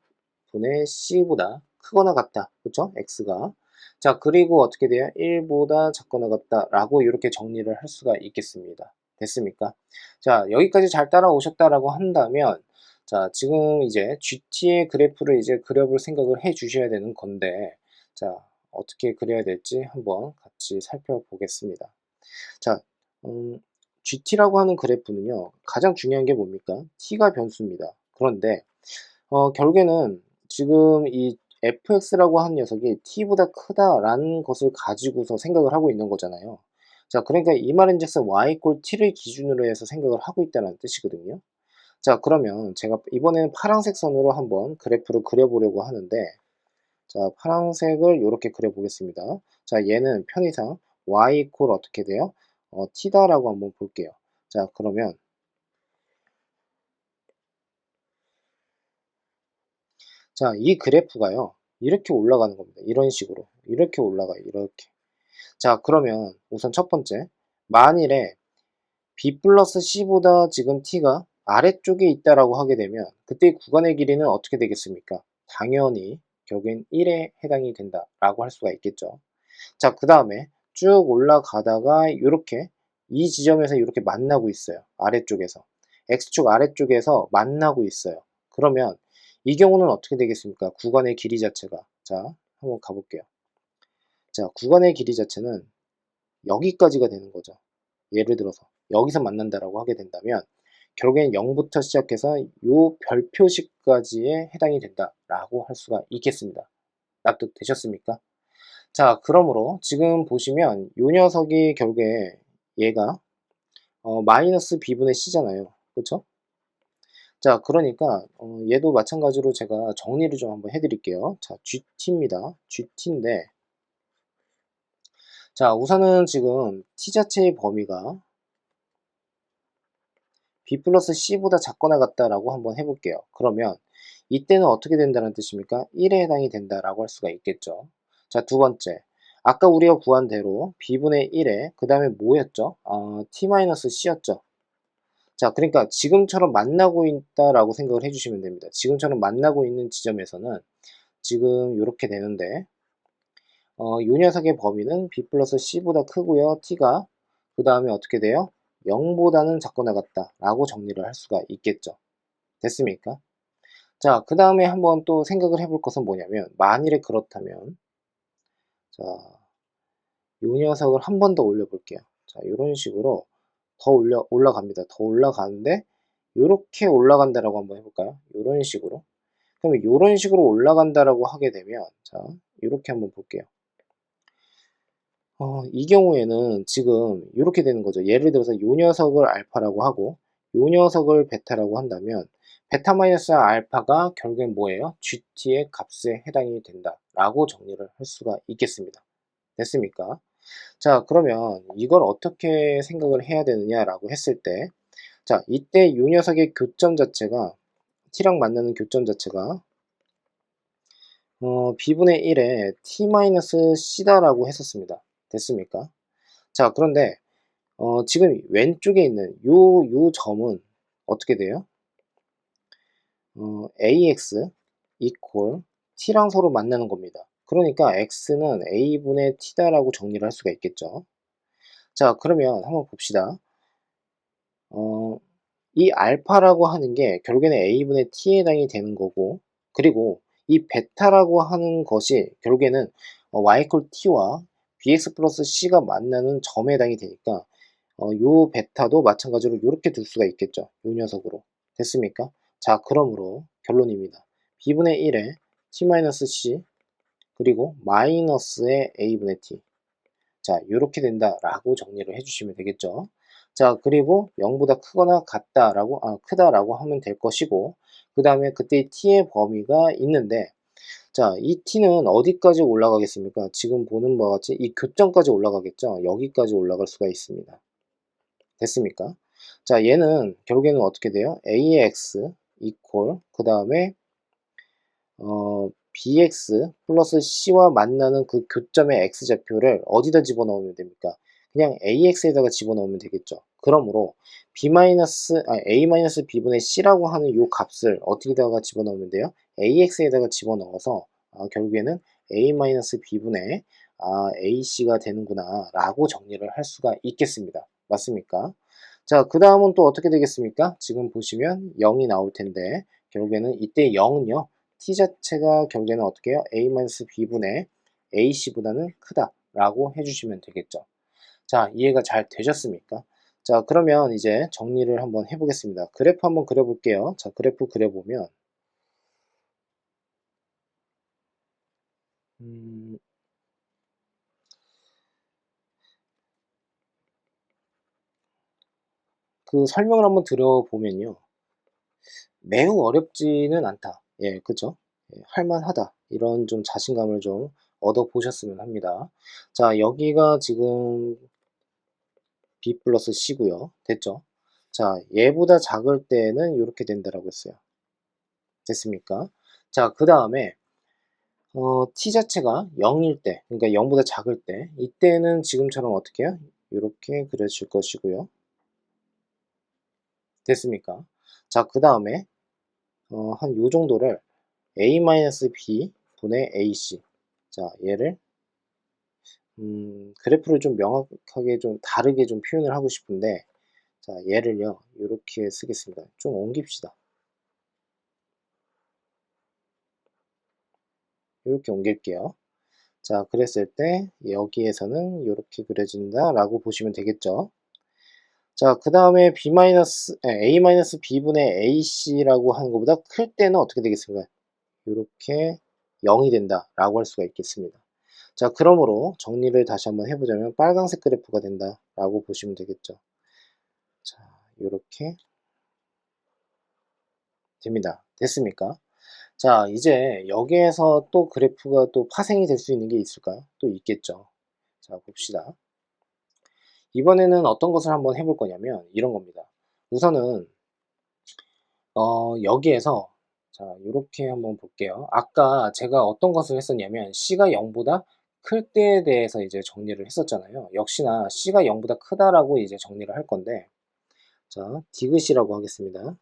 분의 c보다 크거나 같다. 그쵸? x가. 자, 그리고 어떻게 돼요? 1보다 작거나 같다 라고 이렇게 정리를 할 수가 있겠습니다. 됐습니까? 자, 여기까지 잘 따라오셨다라고 한다면, 자, 지금 이제 GT의 그래프를 이제 그려볼 생각을 해 주셔야 되는 건데, 자, 어떻게 그려야 될지 한번 같이 살펴보겠습니다. 자, GT라고 하는 그래프는요, 가장 중요한 게 뭡니까? T가 변수입니다. 그런데, 결국에는 지금 이 fx라고 하는 녀석이 t보다 크다라는 것을 가지고서 생각을 하고 있는 거잖아요. 자, 그러니까 이 말인즉슨 y 꼴 t를 기준으로 해서 생각을 하고 있다는 뜻이거든요. 자, 그러면 제가 이번에는 파란색 선으로 한번 그래프를 그려보려고 하는데, 자, 파란색을 이렇게 그려보겠습니다. 자, 얘는 편의상 y 꼴 어떻게 돼요? t다라고 한번 볼게요. 자, 그러면 자, 이 그래프가요, 이렇게 올라가는 겁니다. 이런 식으로 이렇게 올라가요. 이렇게. 자, 그러면 우선 첫 번째, 만일에 b 플러스 c보다 지금 t가 아래쪽에 있다라고 하게 되면 그때 구간의 길이는 어떻게 되겠습니까? 당연히 결국엔 1에 해당이 된다라고 할 수가 있겠죠. 자, 그 다음에 쭉 올라가다가 이렇게 이 지점에서 이렇게 만나고 있어요. 아래쪽에서. x축 아래쪽에서 만나고 있어요. 그러면 이 경우는 어떻게 되겠습니까? 구간의 길이 자체가. 자, 한번 가볼게요. 자, 구간의 길이 자체는 여기까지가 되는 거죠. 예를 들어서 여기서 만난다라고 하게 된다면 결국엔 0부터 시작해서 요 별표식까지에 해당이 된다라고 할 수가 있겠습니다. 납득되셨습니까? 자, 그러므로 지금 보시면 요 녀석이 결국에 얘가 마이너스 b분의 c잖아요. 그쵸? 자, 그러니까 얘도 마찬가지로 제가 정리를 좀 한번 해드릴게요. 자, GT입니다. GT인데, 자, 우선은 지금 t 자체의 범위가 b 플러스 c보다 작거나 같다라고 한번 해볼게요. 그러면 이때는 어떻게 된다는 뜻입니까? 1에 해당이 된다라고 할 수가 있겠죠. 자, 두 번째, 아까 우리가 구한 대로 b분의 1에 그 다음에 뭐였죠? t-c였죠. 자, 그러니까 지금처럼 만나고 있다라고 생각을 해주시면 됩니다. 지금처럼 만나고 있는 지점에서는 지금 이렇게 되는데, 요 녀석의 범위는 b 플러스 c보다 크고요. t가 그 다음에 어떻게 돼요? 0보다는 작거나 같다라고 정리를 할 수가 있겠죠. 됐습니까? 자, 그 다음에 한번 또 생각을 해볼 것은 뭐냐면, 만일에 그렇다면, 자, 요 녀석을 한 번 더 올려볼게요. 자, 이런 식으로 더 올라갑니다. 더 올라가는데, 요렇게 올라간다라고 한번 해볼까요? 요런 식으로. 그러면 요런 식으로 올라간다라고 하게 되면, 자, 요렇게 한번 볼게요. 이 경우에는 지금 이렇게 되는 거죠. 예를 들어서 요 녀석을 알파라고 하고 요 녀석을 베타라고 한다면 베타 마이너스 알파가 결국엔 뭐예요? GT의 값에 해당이 된다라고 정리를 할 수가 있겠습니다. 됐습니까? 자, 그러면 이걸 어떻게 생각을 해야 되느냐라고 했을 때, 자, 이때 요 녀석의 교점 자체가 t랑 만나는 교점 자체가 b분의 1에 t-c다라고 했었습니다. 됐습니까? 자, 그런데 지금 왼쪽에 있는 요 점은 어떻게 돼요? ax equal t랑 서로 만나는 겁니다. 그러니까 x는 a분의 t다라고 정리를 할 수가 있겠죠. 자, 그러면 한번 봅시다. 이 알파라고 하는 게 결국에는 a분의 t에 해당이 되는 거고, 그리고 이 베타라고 하는 것이 결국에는 y equal t와 bx 플러스 c가 만나는 점에 해당이 되니까 요 베타도 마찬가지로 이렇게 둘 수가 있겠죠. 요 녀석으로. 됐습니까? 자, 그러므로 결론입니다. b분의 1에 t-c 그리고 마이너스의 a분의 t. 자, 이렇게 된다라고 정리를 해주시면 되겠죠. 자, 그리고 0보다 크거나 같다라고, 크다라고 하면 될 것이고, 그 다음에 그때 t의 범위가 있는데, 자, 이 t는 어디까지 올라가겠습니까? 지금 보는 바와 같이 이 교점까지 올라가겠죠? 여기까지 올라갈 수가 있습니다. 됐습니까? 자, 얘는 결국에는 어떻게 돼요? ax 이퀄, 그 다음에 bx 플러스 c와 만나는 그 교점의 x좌표를 어디다 집어넣으면 됩니까? 그냥 ax에다가 집어넣으면 되겠죠. 그러므로 a-b분의 c라고 하는 이 값을 어디다가 집어넣으면 돼요? ax에다가 집어넣어서 결국에는 a-b분의 ac가 되는구나 라고 정리를 할 수가 있겠습니다. 맞습니까? 자, 그 다음은 또 어떻게 되겠습니까? 지금 보시면 0이 나올 텐데 결국에는 이때 0은요 t 자체가 결국에는 어떻게 해요? a-b분의 ac보다는 크다라고 해주시면 되겠죠. 자, 이해가 잘 되셨습니까? 자, 그러면 이제 정리를 한번 해보겠습니다. 그래프 한번 그려볼게요. 자, 그래프 그려보면 그 설명을 한번 들어보면요. 매우 어렵지는 않다. 예, 그죠? 예, 할만하다. 이런 좀 자신감을 좀 얻어보셨으면 합니다. 자, 여기가 지금 b 플러스 c고요. 됐죠? 자, 얘보다 작을 때는 이렇게 된다라고 했어요. 됐습니까? 자, 그 다음에 t 자체가 0일 때, 그러니까 0보다 작을 때, 이때는 지금처럼 어떻게 해요? 이렇게 그려질 것이고요. 됐습니까? 자, 그 다음에 한 요 정도를 a-b 분의 ac. 자, 얘를 그래프를 좀 명확하게 좀 다르게 좀 표현을 하고 싶은데, 자, 얘를요 이렇게 쓰겠습니다. 좀 옮깁시다. 이렇게 옮길게요. 자, 그랬을 때 여기에서는 이렇게 그려진다 라고 보시면 되겠죠. 자, 그 다음에 a-b분의 ac라고 하는 것보다 클 때는 어떻게 되겠습니까? 이렇게 0이 된다 라고 할 수가 있겠습니다. 자, 그러므로 정리를 다시 한번 해보자면 빨간색 그래프가 된다 라고 보시면 되겠죠. 자, 이렇게 됩니다. 됐습니까? 자, 이제 여기에서 또 그래프가 또 파생이 될 수 있는 게 있을까요? 또 있겠죠. 자, 봅시다. 이번에는 어떤 것을 한번 해볼 거냐면 이런 겁니다. 우선은 여기에서 자, 이렇게 한번 볼게요. 아까 제가 어떤 것을 했었냐면 C가 0보다 클 때에 대해서 이제 정리를 했었잖아요. 역시나 C가 0보다 크다라고 이제 정리를 할 건데 자, 디귿이라고 하겠습니다.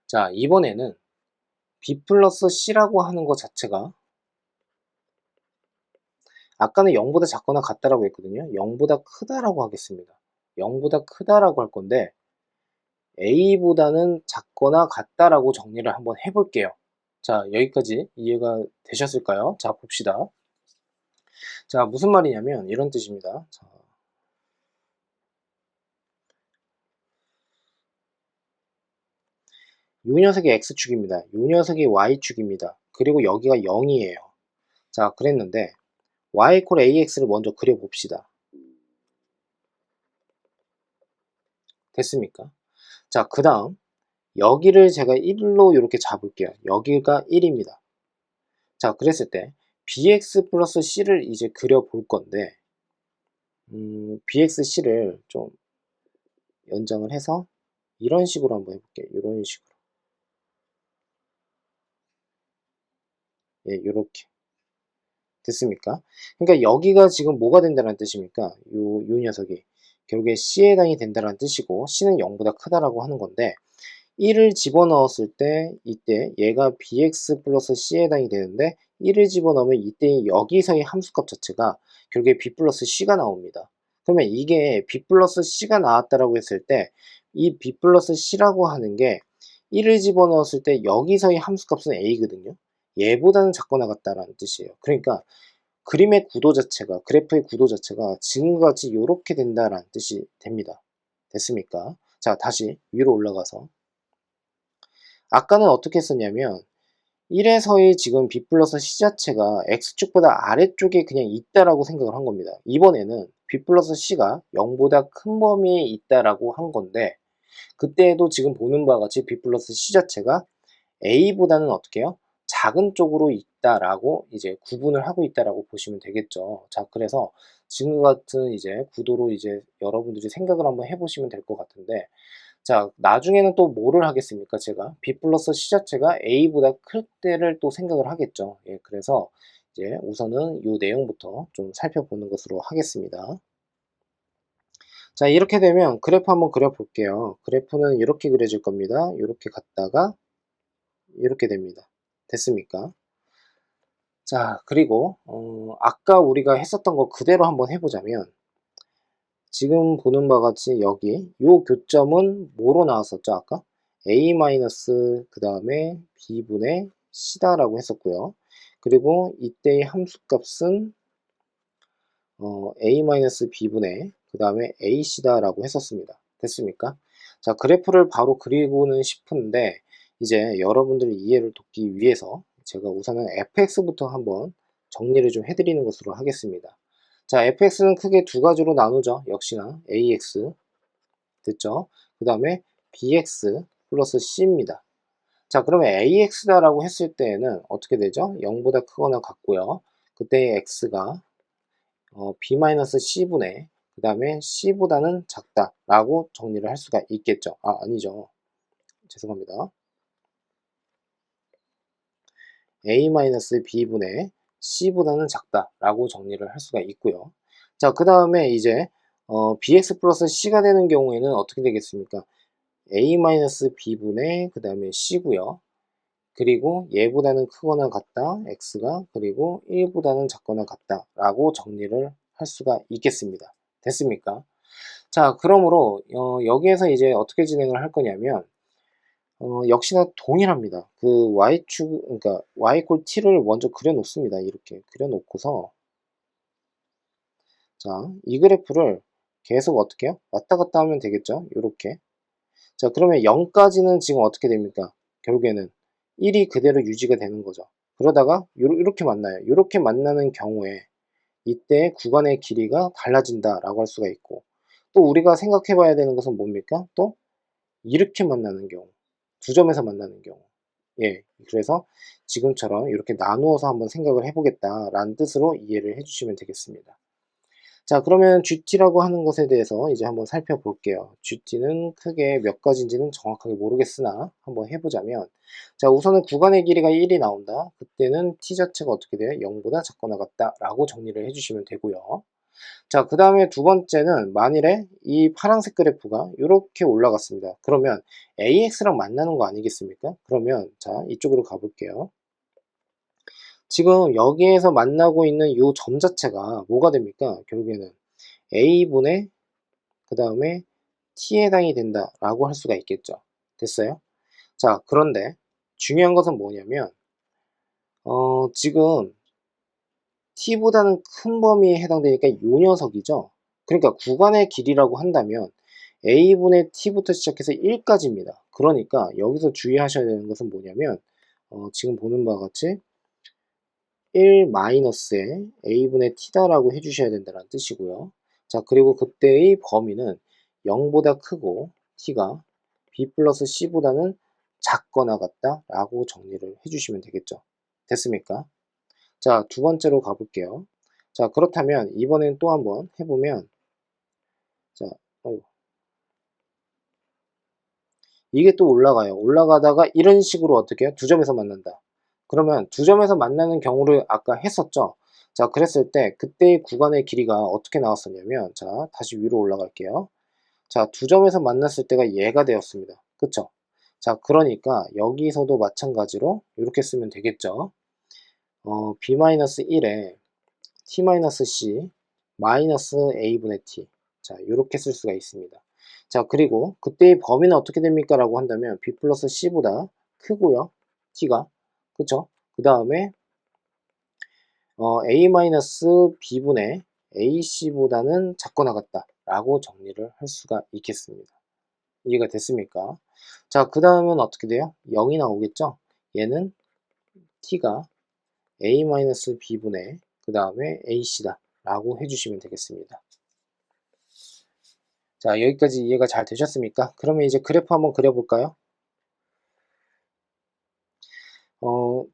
자, 이번에는 B 플러스 C라고 하는 것 자체가 아까는 0보다 작거나 같다라고 했거든요. 0보다 크다라고 하겠습니다. 0보다 크다라고 할 건데 A보다는 작거나 같다라고 정리를 한번 해볼게요. 자, 여기까지 이해가 되셨을까요? 자, 봅시다. 자, 무슨 말이냐면 이런 뜻입니다. 자, 요 녀석이 X축입니다. 요 녀석이 Y축입니다. 그리고 여기가 0이에요. 자, 그랬는데 Y 콜 AX를 먼저 그려봅시다. 됐습니까? 자, 그 다음 여기를 제가 1로 이렇게 잡을게요. 여기가 1입니다. 자, 그랬을 때 bx 플러스 c를 이제 그려볼 건데 bxc를 좀 연장을 해서 이런 식으로 한번 해볼게요. 이런 식으로. 예, 이렇게. 됐습니까? 그러니까 여기가 지금 뭐가 된다는 뜻입니까? 요 녀석이. 결국에 c에 해당이 된다는 뜻이고 c는 0보다 크다라고 하는 건데 1을 집어넣었을 때 이때 얘가 bx 플러스 c에 해당이 되는데 1을 집어넣으면 이때 여기서의 함수값 자체가 결국에 b 플러스 c가 나옵니다. 그러면 이게 b 플러스 c가 나왔다라고 했을 때 이 b 플러스 c라고 하는 게 1을 집어넣었을 때 여기서의 함수값은 a거든요. 얘보다는 작거나 같다라는 뜻이에요. 그러니까 그림의 구도 자체가, 그래프의 구도 자체가 지금과 같이 이렇게 된다라는 뜻이 됩니다. 됐습니까? 자, 다시 위로 올라가서 아까는 어떻게 했었냐면 1에서의 지금 b 플러스 c 자체가 x축보다 아래쪽에 그냥 있다라고 생각을 한 겁니다. 이번에는 b 플러스 c가 0보다 큰 범위에 있다라고 한 건데, 그때에도 지금 보는 바와 같이 b 플러스 c 자체가 a보다는 어떻게 해요? 작은 쪽으로 있다라고 이제 구분을 하고 있다라고 보시면 되겠죠. 자, 그래서 지금과 같은 이제 구도로 이제 여러분들이 생각을 한번 해보시면 될 것 같은데, 자, 나중에는 또 뭐를 하겠습니까? 제가 b 플러스 c 자체가 a보다 클 때를 또 생각을 하겠죠. 예, 그래서 이제 우선은 이 내용부터 좀 살펴보는 것으로 하겠습니다. 자, 이렇게 되면 그래프 한번 그려볼게요. 그래프는 이렇게 그려질 겁니다. 이렇게 갔다가 이렇게 됩니다. 됐습니까? 자, 그리고 아까 우리가 했었던 거 그대로 한번 해보자면, 지금 보는 바와 같이 여기 요 교점은 뭐로 나왔었죠? 아까 a 마이너스 그 다음에 b분의 c다라고 했었고요. 그리고 이때의 함수값은 a 마이너스 b분의 그 다음에 ac다라고 했었습니다. 됐습니까? 자, 그래프를 바로 그리고는 싶은데 이제 여러분들의 이해를 돕기 위해서 제가 우선은 fx부터 한번 정리를 좀 해드리는 것으로 하겠습니다. 자, fx는 크게 두 가지로 나누죠. 역시나 ax 됐죠? 그 다음에 bx 플러스 c입니다. 자, 그러면 ax다라고 했을 때에는 어떻게 되죠? 0보다 크거나 같고요. 그때 x가 b-c분의 그 다음에 c보다는 작다라고 정리를 할 수가 있겠죠. 아, 아니죠. 죄송합니다. a-b분의 c보다는 작다라고 정리를 할 수가 있고요. 자, 그 다음에 이제 bx 플러스 c가 되는 경우에는 어떻게 되겠습니까? a-b분의 그 다음에 c고요. 그리고 얘보다는 크거나 같다, x가, 그리고 1보다는 작거나 같다 라고 정리를 할 수가 있겠습니다. 됐습니까? 자, 그러므로 여기에서 이제 어떻게 진행을 할 거냐면 역시나 동일합니다. 그 y축, 그러니까 y 꼴 t를 먼저 그려 놓습니다. 이렇게 그려 놓고서, 자, 이 그래프를 계속 어떻게 해요? 왔다 갔다 하면 되겠죠? 이렇게. 자, 그러면 0까지는 지금 어떻게 됩니까? 결국에는 1이 그대로 유지가 되는 거죠. 그러다가 이렇게 만나요. 이렇게 만나는 경우에 이때 구간의 길이가 달라진다라고 할 수가 있고, 또 우리가 생각해 봐야 되는 것은 뭡니까? 또 이렇게 만나는 경우, 두 점에서 만나는 경우. 예, 그래서 지금처럼 이렇게 나누어서 한번 생각을 해보겠다라는 뜻으로 이해를 해주시면 되겠습니다. 자, 그러면 GT라고 하는 것에 대해서 이제 한번 살펴볼게요. GT는 크게 몇 가지인지는 정확하게 모르겠으나 한번 해보자면, 자, 우선은 구간의 길이가 1이 나온다. 그때는 t 자체가 어떻게 돼요? 0보다 작거나 같다 라고 정리를 해주시면 되고요. 자, 그 다음에 두 번째는 만일에 이 파란색 그래프가 이렇게 올라갔습니다. 그러면 AX랑 만나는 거 아니겠습니까? 그러면 자, 이쪽으로 가볼게요. 지금 여기에서 만나고 있는 이 점 자체가 뭐가 됩니까? 결국에는 A분의 그 다음에 T에 해당이 된다라고 할 수가 있겠죠. 됐어요? 자, 그런데 중요한 것은 뭐냐면 지금 t보다는 큰 범위에 해당되니까 이 녀석이죠. 그러니까 구간의 길이라고 한다면 a분의 t부터 시작해서 1까지입니다. 그러니까 여기서 주의하셔야 되는 것은 뭐냐면 지금 보는 바와 같이 1 마이너스에 a분의 t다라고 해주셔야 된다는 뜻이고요. 자, 그리고 그때의 범위는 0보다 크고 t가 b 플러스 c보다는 작거나 같다 라고 정리를 해주시면 되겠죠. 됐습니까? 자, 두 번째로 가볼게요. 자, 그렇다면 이번엔 또 한번 해보면, 자, 이게 또 올라가요. 올라가다가 이런 식으로 어떻게 해요? 두 점에서 만난다. 그러면 두 점에서 만나는 경우를 아까 했었죠. 자, 그랬을 때 그때의 구간의 길이가 어떻게 나왔었냐면, 자, 다시 위로 올라갈게요. 자, 두 점에서 만났을 때가 얘가 되었습니다. 그쵸? 자, 그러니까 여기서도 마찬가지로 이렇게 쓰면 되겠죠. b-1에 t-c 마이너스 a분의 t. 자, 이렇게 쓸 수가 있습니다. 자, 그리고 그때의 범위는 어떻게 됩니까? 라고 한다면 b 플러스 c보다 크고요. t가. 그쵸? 그 다음에 a-b분의 ac보다는 작거나 같다 라고 정리를 할 수가 있겠습니다. 이해가 됐습니까? 자, 그 다음은 어떻게 돼요? 0이 나오겠죠? 얘는 t가 a-b분의 그 다음에 ac다 라고 해주시면 되겠습니다. 자, 여기까지 이해가 잘 되셨습니까? 그러면 이제 그래프 한번 그려볼까요?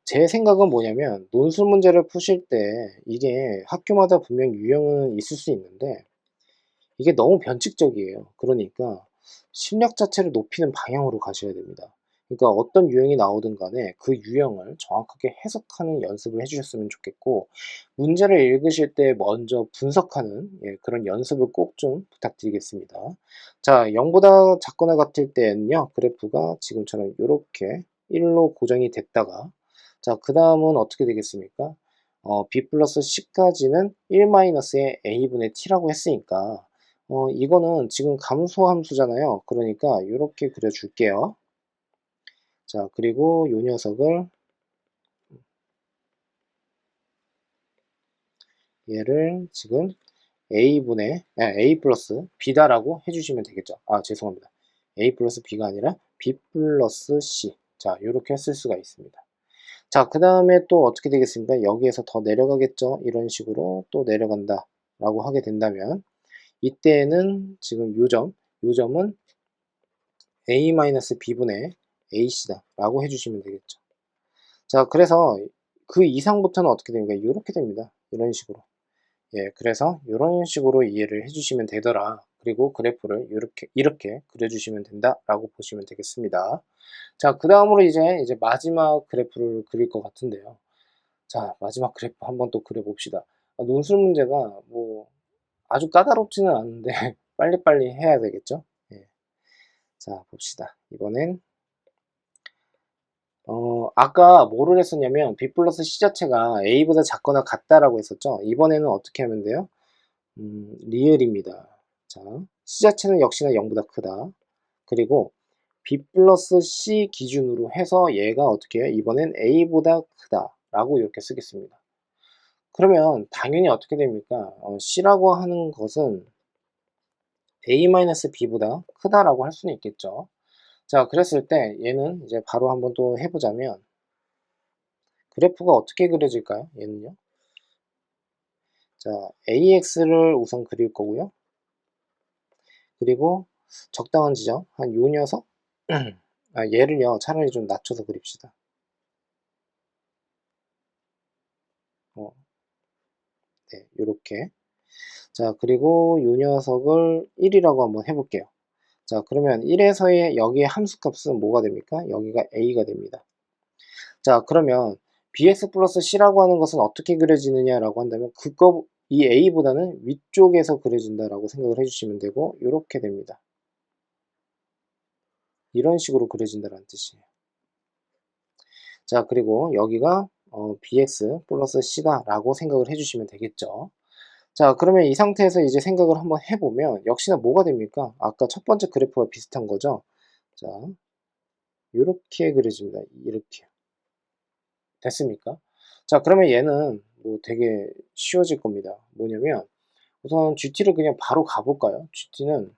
제 생각은 뭐냐면 논술 문제를 푸실 때 이게 학교마다 분명 유형은 있을 수 있는데 이게 너무 변칙적이에요. 그러니까 실력 자체를 높이는 방향으로 가셔야 됩니다. 그러니까 어떤 유형이 나오든 간에 그 유형을 정확하게 해석하는 연습을 해주셨으면 좋겠고 문제를 읽으실 때 먼저 분석하는 그런 연습을 꼭 좀 부탁드리겠습니다. 자, 0보다 작거나 같을 때는요 그래프가 지금처럼 이렇게 1로 고정이 됐다가 자, 그 다음은 어떻게 되겠습니까? b 플러스 c까지는 1-의 a분의 t라고 했으니까 이거는 지금 감소함수잖아요. 그러니까 이렇게 그려줄게요. 자, 그리고 요 녀석을 얘를 지금 a 플러스 b다라고 해주시면 되겠죠. 아, 죄송합니다. a 플러스 b가 아니라 b 플러스 c. 자, 이렇게 쓸 수가 있습니다. 자, 그 다음에 또 어떻게 되겠습니까? 여기에서 더 내려가겠죠. 이런 식으로 또 내려간다 라고 하게 된다면 이때는 지금 요점은 a-b분의 ac다 라고 해주시면 되겠죠. 자, 그래서 그 이상부터는 어떻게 됩니까? 이렇게 됩니다. 이런 식으로. 예, 그래서 이런 식으로 이해를 해주시면 되더라. 그리고 그래프를 이렇게 그려주시면 된다라고 보시면 되겠습니다. 자, 그 다음으로 이제 마지막 그래프를 그릴 것 같은데요. 자, 마지막 그래프 한번 또 그려봅시다. 논술 문제가 뭐 아주 까다롭지는 않은데 빨리빨리 해야 되겠죠? 예. 자, 봅시다. 이번엔 아까 뭐를 했었냐면 b 플러스 c 자체가 a보다 작거나 같다라고 했었죠. 이번에는 어떻게 하면 돼요? 리을입니다. 자, c 자체는 역시나 0보다 크다. 그리고 b 플러스 c 기준으로 해서 얘가 어떻게 해요? 이번엔 a보다 크다 라고 이렇게 쓰겠습니다. 그러면 당연히 어떻게 됩니까? c라고 하는 것은 a-b보다 크다라고 할 수는 있겠죠. 자, 그랬을 때 얘는 이제 바로 한번 또 해보자면 그래프가 어떻게 그려질까요? 얘는요. 자, AX를 우선 그릴 거고요. 그리고 적당한 지점, 한 요 녀석? 얘를요, 차라리 좀 낮춰서 그립시다. 네, 요렇게. 자, 그리고 요 녀석을 1이라고 한번 해볼게요. 자, 그러면 1에서의 여기의 함수값은 뭐가 됩니까? 여기가 A가 됩니다. 자, 그러면 bx 플러스 c라고 하는 것은 어떻게 그려지느냐라고 한다면 이 a보다는 위쪽에서 그려진다라고 생각을 해주시면 되고 이렇게 됩니다. 이런 식으로 그려진다는 뜻이에요. 자, 그리고 여기가 bx 플러스 c다 라고 생각을 해주시면 되겠죠. 자, 그러면 이 상태에서 이제 생각을 한번 해보면 역시나 뭐가 됩니까? 아까 첫 번째 그래프와 비슷한 거죠. 자, 이렇게 그려집니다. 이렇게. 됐습니까? 자, 그러면 얘는 뭐 되게 쉬워질 겁니다. 뭐냐면 우선 GT를 그냥 바로 가볼까요? GT는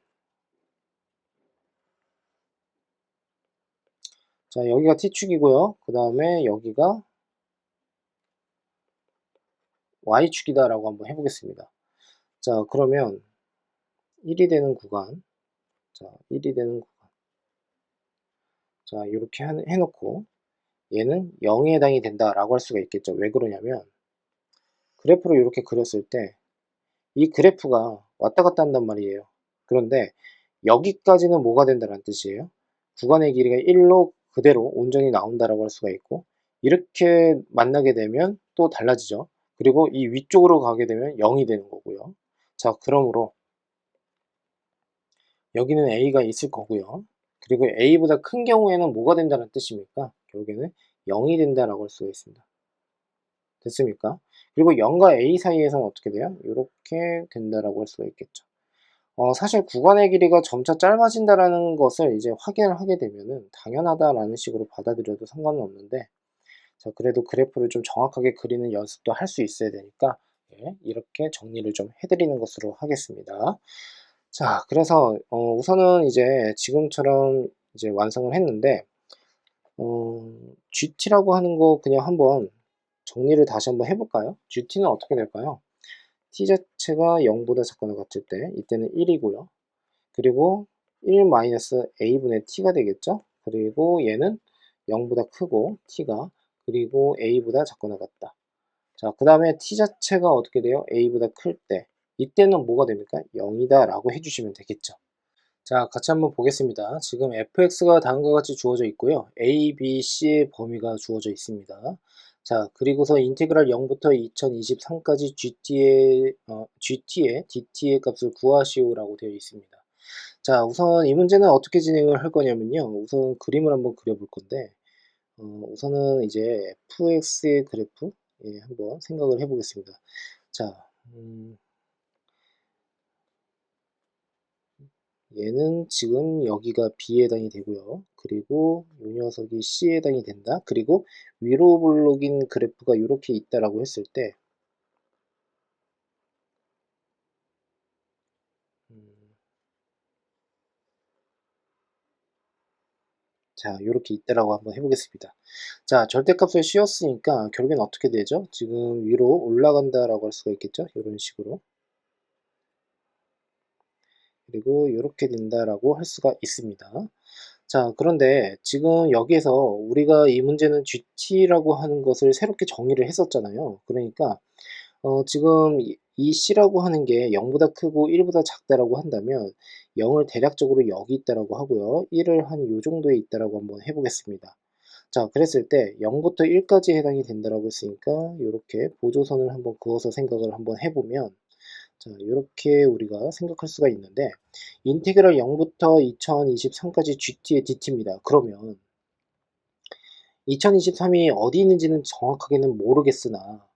자, 여기가 T축이고요. 그 다음에 여기가 Y축이다 라고 한번 해보겠습니다. 자, 그러면 1이 되는 구간 자, 1이 되는 구간 자, 이렇게 해놓고 얘는 0에 해당이 된다 라고 할 수가 있겠죠. 왜 그러냐면 그래프를 이렇게 그렸을 때 이 그래프가 왔다 갔다 한단 말이에요. 그런데 여기까지는 뭐가 된다는 뜻이에요? 구간의 길이가 1로 그대로 온전히 나온다라고 할 수가 있고 이렇게 만나게 되면 또 달라지죠. 그리고 이 위쪽으로 가게 되면 0이 되는 거고요. 자, 그러므로 여기는 a가 있을 거고요. 그리고 a보다 큰 경우에는 뭐가 된다는 뜻입니까? 결국에는 0이 된다라고 할 수가 있습니다. 됐습니까? 그리고 0과 a 사이에서는 어떻게 돼요? 이렇게 된다라고 할 수가 있겠죠. 사실 구간의 길이가 점차 짧아진다라는 것을 이제 확인을 하게 되면은 당연하다라는 식으로 받아들여도 상관은 없는데 자, 그래도 그래프를 좀 정확하게 그리는 연습도 할 수 있어야 되니까 예, 이렇게 정리를 좀 해드리는 것으로 하겠습니다. 자, 그래서 우선은 이제 지금처럼 이제 완성을 했는데 GT라고 하는 거 그냥 한번 정리를 다시 한번 해볼까요? GT는 어떻게 될까요? t 자체가 0보다 작거나 같을 때 이때는 1이고요. 그리고 1-a분의 t가 되겠죠? 그리고 얘는 0보다 크고 t가 그리고 a보다 작거나 같다. 자, 그 다음에 t 자체가 어떻게 돼요? a보다 클 때 이때는 뭐가 됩니까? 0이다 라고 해주시면 되겠죠. 자, 같이 한번 보겠습니다. 지금 fx가 다음과 같이 주어져 있고요. a, b, c의 범위가 주어져 있습니다. 자, 그리고서 인테그랄 0부터 2023까지 gt의 dt의 값을 구하시오라고 되어 있습니다. 자, 우선 이 문제는 어떻게 진행을 할 거냐면요. 우선 그림을 한번 그려볼 건데, 우선은 이제 fx의 그래프, 예, 한번 생각을 해보겠습니다. 자, 얘는 지금 여기가 B에 해당이 되고요. 그리고 이 녀석이 C에 해당이 된다. 그리고 위로 블록인 그래프가 이렇게 있다라고 했을 때, 자, 이렇게 있다라고 한번 해보겠습니다. 자, 절대값을 씌웠으니까 결국엔 어떻게 되죠? 지금 위로 올라간다라고 할 수가 있겠죠? 이런 식으로. 그리고 이렇게 된다라고 할 수가 있습니다. 자, 그런데 지금 여기에서 우리가 이 문제는 GT라고 하는 것을 새롭게 정의를 했었잖아요. 그러니까 지금 이 C라고 하는 게 0보다 크고 1보다 작다라고 한다면 0을 대략적으로 여기 있다라고 하고요. 1을 한 요 정도에 있다라고 한번 해보겠습니다. 자, 그랬을 때 0부터 1까지 해당이 된다라고 했으니까 이렇게 보조선을 한번 그어서 생각을 한번 해보면 자, 이렇게 우리가 생각할 수가 있는데 인테그랄 0부터 2023까지 GT의 DT입니다. 그러면 2023이 어디 있는지는 정확하게는 모르겠으나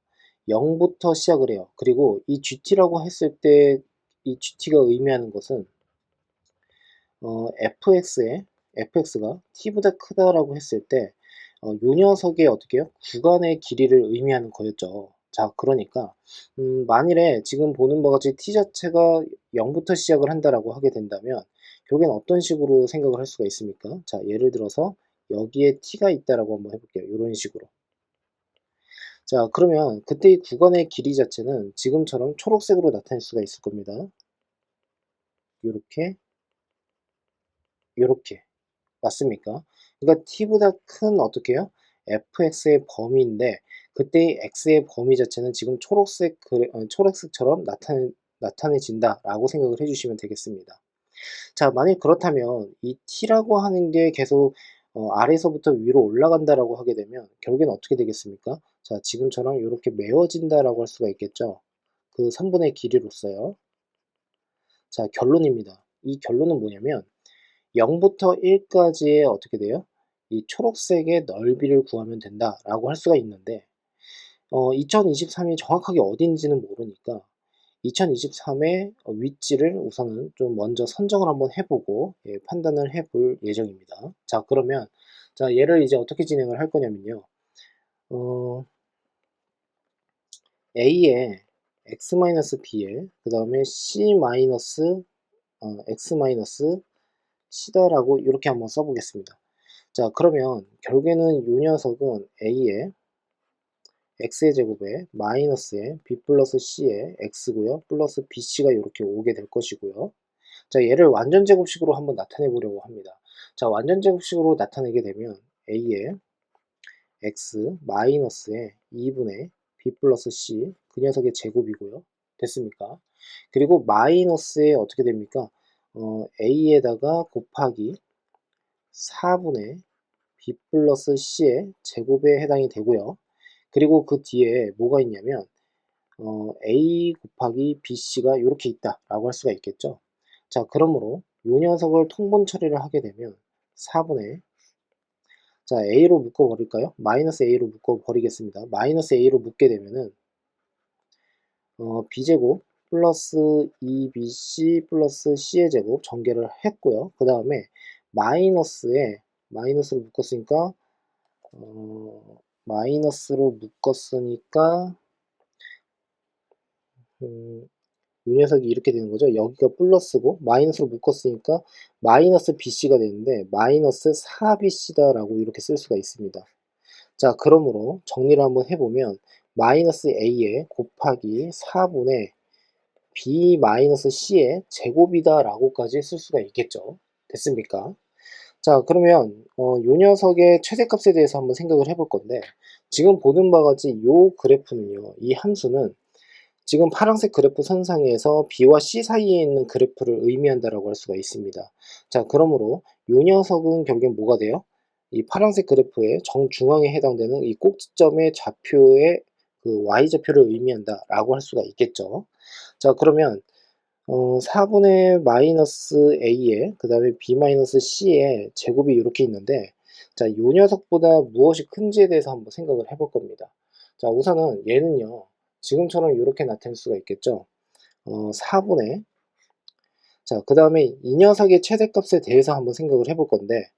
0부터 시작을 해요. 그리고 이 GT라고 했을 때 이 GT가 의미하는 것은 fx가 t보다 크다라고 했을 때 요 녀석의 어떻게 요 구간의 길이를 의미하는 거였죠. 자, 그러니까 만일에 지금 보는 바와 같이 t 자체가 0부터 시작을 한다라고 하게 된다면 결국엔 어떤 식으로 생각을 할 수가 있습니까? 자, 예를 들어서 여기에 t가 있다라고 한번 해볼게요. 이런 식으로. 자, 그러면 그때 이 구간의 길이 자체는 지금처럼 초록색으로 나타낼 수가 있을 겁니다. 요렇게, 요렇게. 맞습니까? 그러니까 t보다 큰 어떻게 해요? fx의 범위인데 그때 x의 범위 자체는 지금 초록색처럼 나타내진다라고 생각을 해주시면 되겠습니다. 자, 만약 그렇다면 이 t라고 하는 게 계속 아래서부터 위로 올라간다라고 하게 되면 결국엔 어떻게 되겠습니까? 자, 지금처럼 이렇게 메워진다라고 할 수가 있겠죠. 그 3분의 길이로서요. 자, 결론입니다. 이 결론은 뭐냐면 0부터 1까지의 어떻게 돼요? 이 초록색의 넓이를 구하면 된다라고 할 수가 있는데 2023이 정확하게 어딘지는 모르니까 2023의 위치를 우선은 좀 먼저 선정을 한번 해보고 예, 판단을 해볼 예정입니다. 자, 그러면 자, 얘를 이제 어떻게 진행을 할 거냐면요. A에 x-b에 그 다음에 x-c다라고 이렇게 한번 써보겠습니다. 자, 그러면 결국에는 이 녀석은 a의 x의 제곱에 마이너스에 b 플러스 c의 x고요. 플러스 bc가 이렇게 오게 될 것이고요. 자, 얘를 완전 제곱식으로 한번 나타내 보려고 합니다. 자, 완전 제곱식으로 나타내게 되면 a의 x 마이너스에 2분의 b 플러스 c 그 녀석의 제곱이고요. 됐습니까? 그리고 마이너스에 어떻게 됩니까? a에다가 곱하기 4분의 b 플러스 c의 제곱에 해당이 되고요. 그리고 그 뒤에 뭐가 있냐면 a 곱하기 bc가 이렇게 있다라고 할 수가 있겠죠. 자, 그러므로 이 녀석을 통분 처리를 하게 되면 4분의 자, a로 묶어 버릴까요? 마이너스 a로 묶어 버리겠습니다. 마이너스 a로 묶게 되면은 b제곱 플러스 2bc 플러스 c의 제곱 전개를 했고요. 그 다음에 마이너스로 묶었으니까 마이너스로 묶었으니까 이 녀석이 이렇게 되는 거죠. 여기가 플러스고 마이너스로 묶었으니까 마이너스 BC가 되는데 마이너스 4BC다라고 이렇게 쓸 수가 있습니다. 자, 그러므로 정리를 한번 해보면 마이너스 A에 곱하기 4분의 B 마이너스 C의 제곱이다 라고까지 쓸 수가 있겠죠. 됐습니까? 자, 그러면 요 녀석의 최대값에 대해서 한번 생각을 해볼 건데 지금 보는 바와 같이 요 그래프는요, 이 함수는 지금 파란색 그래프 선상에서 B와 C 사이에 있는 그래프를 의미한다라고 할 수가 있습니다. 자, 그러므로 요 녀석은 결국엔 뭐가 돼요? 이 파란색 그래프의 정중앙에 해당되는 이 꼭지점의 좌표의 그 y좌표를 의미한다라고 할 수가 있겠죠. 자, 그러면 4분의 마이너스 a에 그 다음에 b 마이너스 c의 제곱이 이렇게 있는데, 자, 요 녀석보다 무엇이 큰지에 대해서 한번 생각을 해볼 겁니다. 자, 우선은 얘는요, 지금처럼 이렇게 나타낼 수가 있겠죠. 4분의, 자, 그 다음에 이 녀석의 최대값에 대해서 한번 생각을 해볼 건데,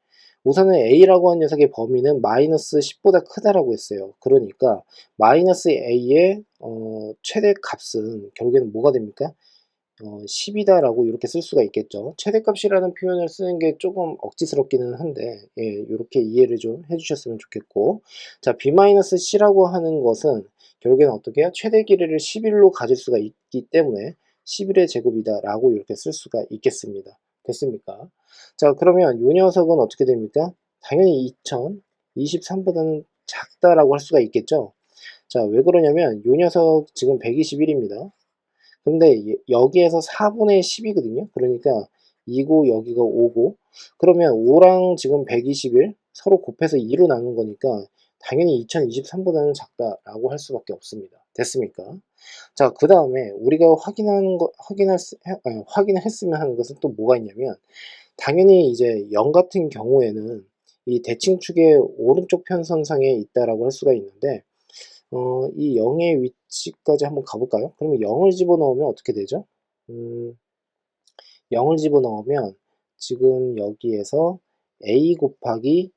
우선은 a라고 한 녀석의 범위는 마이너스 10보다 크다라고 했어요. 그러니까 마이너스 a의 최대값은 결국에는 뭐가 됩니까? 10이다라고 이렇게 쓸 수가 있겠죠. 최대값이라는 표현을 쓰는 게 조금 억지스럽기는 한데, 예, 이렇게 이해를 좀 해주셨으면 좋겠고, 자, b-c라고 하는 것은 결국에는 어떻게 해요? 최대 길이를 11로 가질 수가 있기 때문에 11의 제곱이다라고 이렇게 쓸 수가 있겠습니다. 됐습니까? 자, 그러면 이 녀석은 어떻게 됩니까? 당연히 2023보다는 작다라고 할 수가 있겠죠. 자, 왜 그러냐면 이 녀석 지금 121입니다. 근데 여기에서 4분의 10이거든요. 그러니까 2고 여기가 5고, 그러면 5랑 지금 121 서로 곱해서 2로 나눈 거니까 당연히 2023보다는 작다라고 할 수밖에 없습니다. 됐습니까? 자, 그 다음에 우리가 확인을 했으면 하는 것은 또 뭐가 있냐면, 당연히 이제 0 같은 경우에는 이 대칭축의 오른쪽 편선상에 있다라고 할 수가 있는데, 이 0의 위치까지 한번 가볼까요? 그러면 0을 집어넣으면 어떻게 되죠? 0을 집어넣으면 지금 여기에서 a 곱하기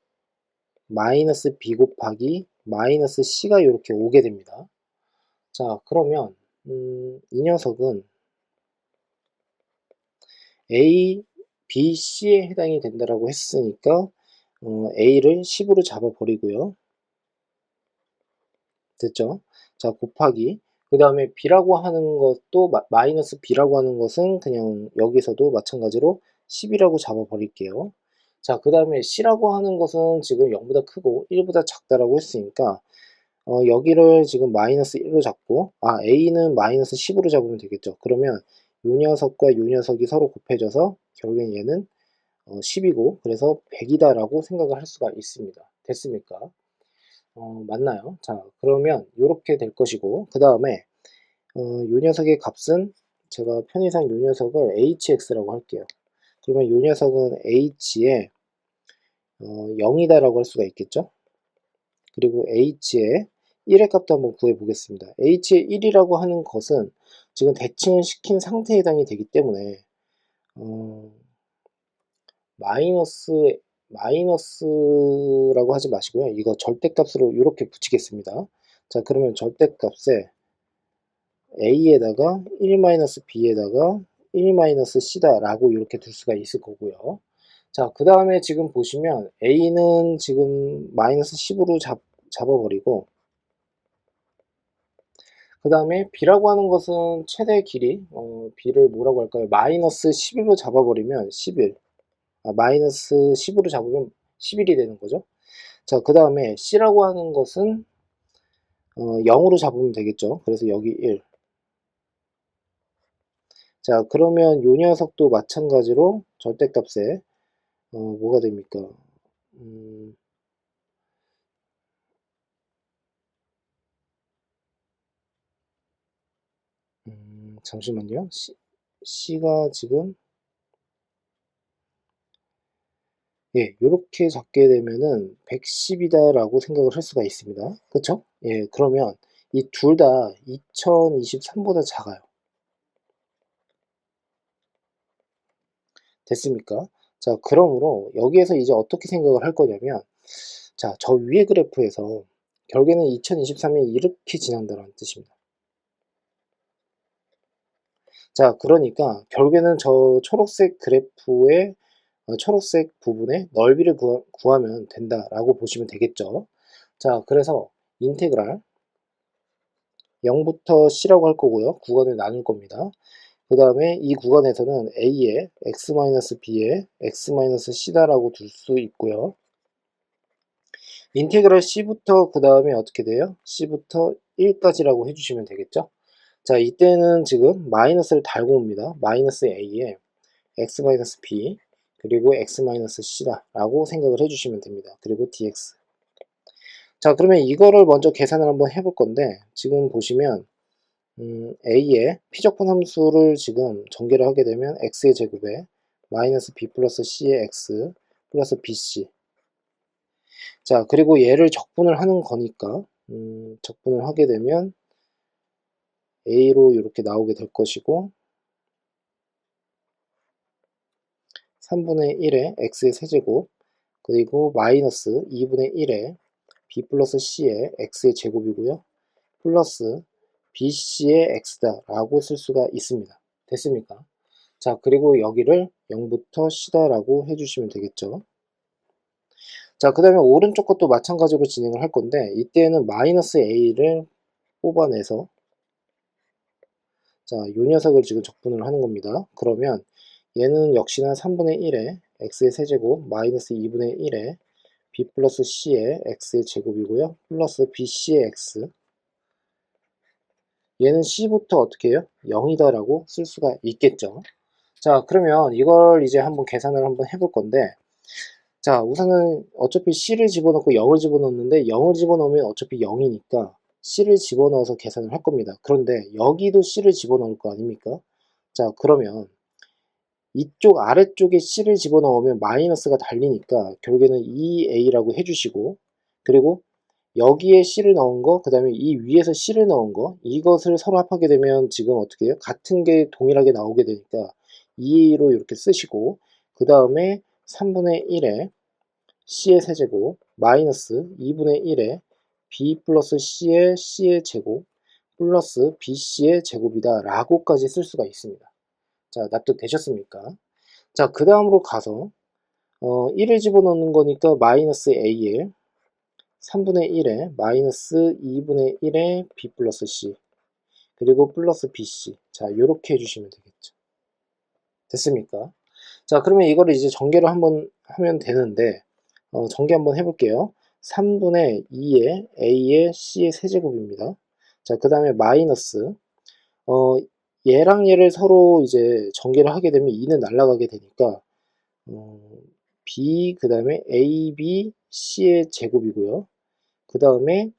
마이너스 b 곱하기 마이너스 c가 이렇게 오게 됩니다. 자, 그러면 이 녀석은 a, b, c에 해당이 된다라고 했으니까 a를 10으로 잡아버리고요. 됐죠? 자, 곱하기 그 다음에 b라고 하는 것도 마이너스 b라고 하는 것은 그냥 여기서도 마찬가지로 10이라고 잡아 버릴게요. 자, 그 다음에 c라고 하는 것은 지금 0보다 크고 1보다 작다라고 했으니까 여기를 지금 마이너스 1로 잡고, a는 마이너스 10으로 잡으면 되겠죠. 그러면 요 녀석과 요 녀석이 서로 곱해져서 결국엔 얘는 10이고 그래서 100이다 라고 생각을 할 수가 있습니다. 됐습니까? 맞나요? 자, 그러면 이렇게 될 것이고, 그 다음에 요 녀석의 값은 제가 편의상 요 녀석을 hx라고 할게요. 그러면 요 녀석은 h에 0이다 라고 할 수가 있겠죠. 그리고 h의 1의 값도 한번 구해 보겠습니다. h의 1이라고 하는 것은 지금 대칭을 시킨 상태에 해당이 되기 때문에 마이너스 마이너스라고 하지 마시고요. 이거 절대값으로 이렇게 붙이겠습니다. 자, 그러면 절대값에 a에다가 1-b에다가 1-c다 라고 이렇게 둘 수가 있을 거고요. 자, 그 다음에 지금 보시면 a는 지금 마이너스 10으로 잡아버리고, 그 다음에 b라고 하는 것은 최대 길이, b를 뭐라고 할까요? 마이너스 11로 잡아버리면 11, 마이너스 10으로 잡으면 11이 되는 거죠. 자, 그 다음에 c라고 하는 것은 0으로 잡으면 되겠죠. 그래서 여기 1. 자, 그러면 요 녀석도 마찬가지로 절대값에 뭐가 됩니까? 음, 잠시만요. C가 지금, 예, 요렇게 잡게 되면은 110이다 라고 생각을 할 수가 있습니다. 그쵸? 예, 그러면 이 둘 다 2023보다 작아요. 됐습니까? 자, 그러므로 여기에서 이제 어떻게 생각을 할 거냐면, 자, 저 위에 그래프에서 결국에는 2023년이 이렇게 진행된다는 뜻입니다. 자, 그러니까 결국에는 저 초록색 그래프의 초록색 부분의 넓이를 구하면 된다라고 보시면 되겠죠. 자, 그래서 인테그랄 0부터 C라고 할 거고요. 구간을 나눌 겁니다. 그 다음에 이 구간에서는 A에 x-b에 x-c다라고 둘 수 있고요. 인테그랄 C부터 그 다음에 어떻게 돼요? C부터 1까지라고 해주시면 되겠죠? 자, 이때는 지금 마이너스를 달고 옵니다. 마이너스 A에 x-b 그리고 x-c다 라고 생각을 해주시면 됩니다. 그리고 dx. 자, 그러면 이거를 먼저 계산을 한번 해볼 건데 지금 보시면 a의 피적분 함수를 지금 전개를 하게 되면 x의 제곱에 마이너스 b 플러스 c의 x 플러스 bc. 자, 그리고 얘를 적분을 하는 거니까 적분을 하게 되면 a로 이렇게 나오게 될 것이고 3분의 1의 x의 세제곱 그리고 마이너스 2분의 1의 b 플러스 c의 x의 제곱이고요. 플러스 bc의 x다 라고 쓸 수가 있습니다. 됐습니까? 자, 그리고 여기를 0부터 c다 라고 해주시면 되겠죠. 자, 그 다음에 오른쪽 것도 마찬가지로 진행을 할 건데 이때는 마이너스 a를 뽑아내서 자, 요 녀석을 지금 적분을 하는 겁니다. 그러면 얘는 역시나 3분의 1의 x의 세제곱 마이너스 2분의 1의 b 플러스 c의 x의 제곱이고요. 플러스 bc의 x. 얘는 c부터 어떻게 해요? 0이다 라고 쓸 수가 있겠죠. 자, 그러면 이걸 이제 한번 계산을 한번 해볼 건데 자, 우선은 어차피 c를 집어넣고 0을 집어넣는데 0을 집어넣으면 어차피 0이니까 c를 집어넣어서 계산을 할 겁니다. 그런데 여기도 c를 집어넣을 거 아닙니까? 자, 그러면 이쪽 아래쪽에 c를 집어넣으면 마이너스가 달리니까 결국에는 2a라고 해주시고 그리고 여기에 c를 넣은 거, 그 다음에 이 위에서 c를 넣은 거 이것을 서로 합하게 되면 지금 어떻게 해요? 같은 게 동일하게 나오게 되니까 2a로 이렇게 쓰시고 그 다음에 3분의 1에 c의 세제곱 마이너스 2분의 1에 b 플러스 c의 제곱 플러스 bc의 제곱이다 라고까지 쓸 수가 있습니다. 자, 납득되셨습니까? 자, 그 다음으로 가서 1을 집어넣는 거니까 마이너스 a에 3분의 1에 마이너스 2분의 1에 b 플러스 c 그리고 플러스 bc. 자, 요렇게 해주시면 되겠죠. 됐습니까? 자, 그러면 이거를 이제 전개를 한번 하면 되는데 전개 한번 해볼게요. 3분의 2의 a의 c의 세제곱입니다. 자, 그 다음에 마이너스 얘랑 얘를 서로 이제 전개를 하게 되면 2는 날아가게 되니까 b 그 다음에 ab c의 제곱이고요. 그 다음에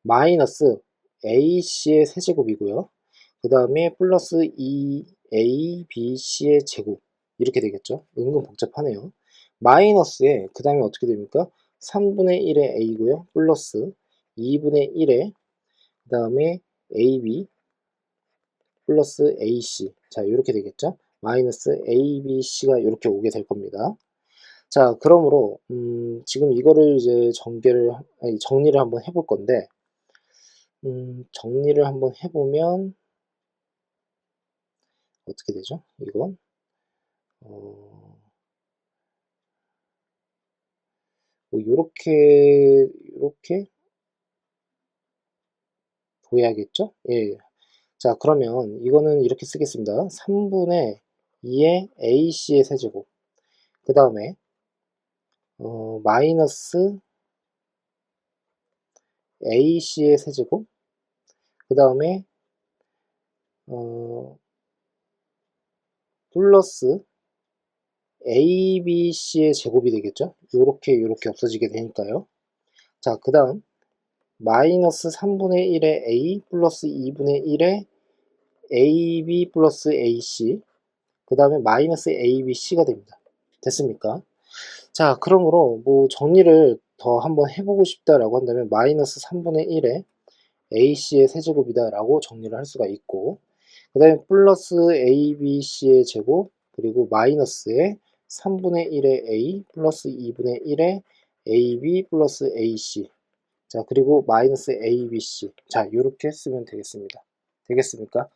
마이너스 ac의 세제곱이고요. 그 다음에 플러스 2abc의 제곱 이렇게 되겠죠. 은근 복잡하네요. 마이너스에 그 다음에 어떻게 됩니까? 3분의 1의 a고요. 플러스 2분의 1의 그 다음에 ab 플러스 ac. 자, 이렇게 되겠죠. 마이너스 abc가 이렇게 오게 될 겁니다. 자, 그러므로 지금 이거를 이제 정리를 한번 해볼 건데 정리를 한번 해보면 어떻게 되죠? 이건 뭐 요렇게 보여야겠죠? 예. 자, 그러면 이거는 이렇게 쓰겠습니다. 3분의 2의 ac의 세제곱 그 다음에 마이너스 ac의 세제곱 그 다음에 플러스 abc의 제곱이 되겠죠? 요렇게 없어지게 되니까요. 자, 그 다음 마이너스 3분의 1의 a 플러스 2분의 1의 ab 플러스 ac 그 다음에 마이너스 abc가 됩니다. 됐습니까? 자, 그러므로 뭐 정리를 더 한번 해보고 싶다라고 한다면 마이너스 3분의 1의 ac의 세제곱이다 라고 정리를 할 수가 있고 그 다음에 플러스 abc의 제곱 그리고 마이너스의 3분의 1의 a 플러스 2분의 1의 AB 플러스 AC. 자, 그리고 마이너스 ABC. 자, 요렇게 쓰면 되겠습니다. 되겠습니까?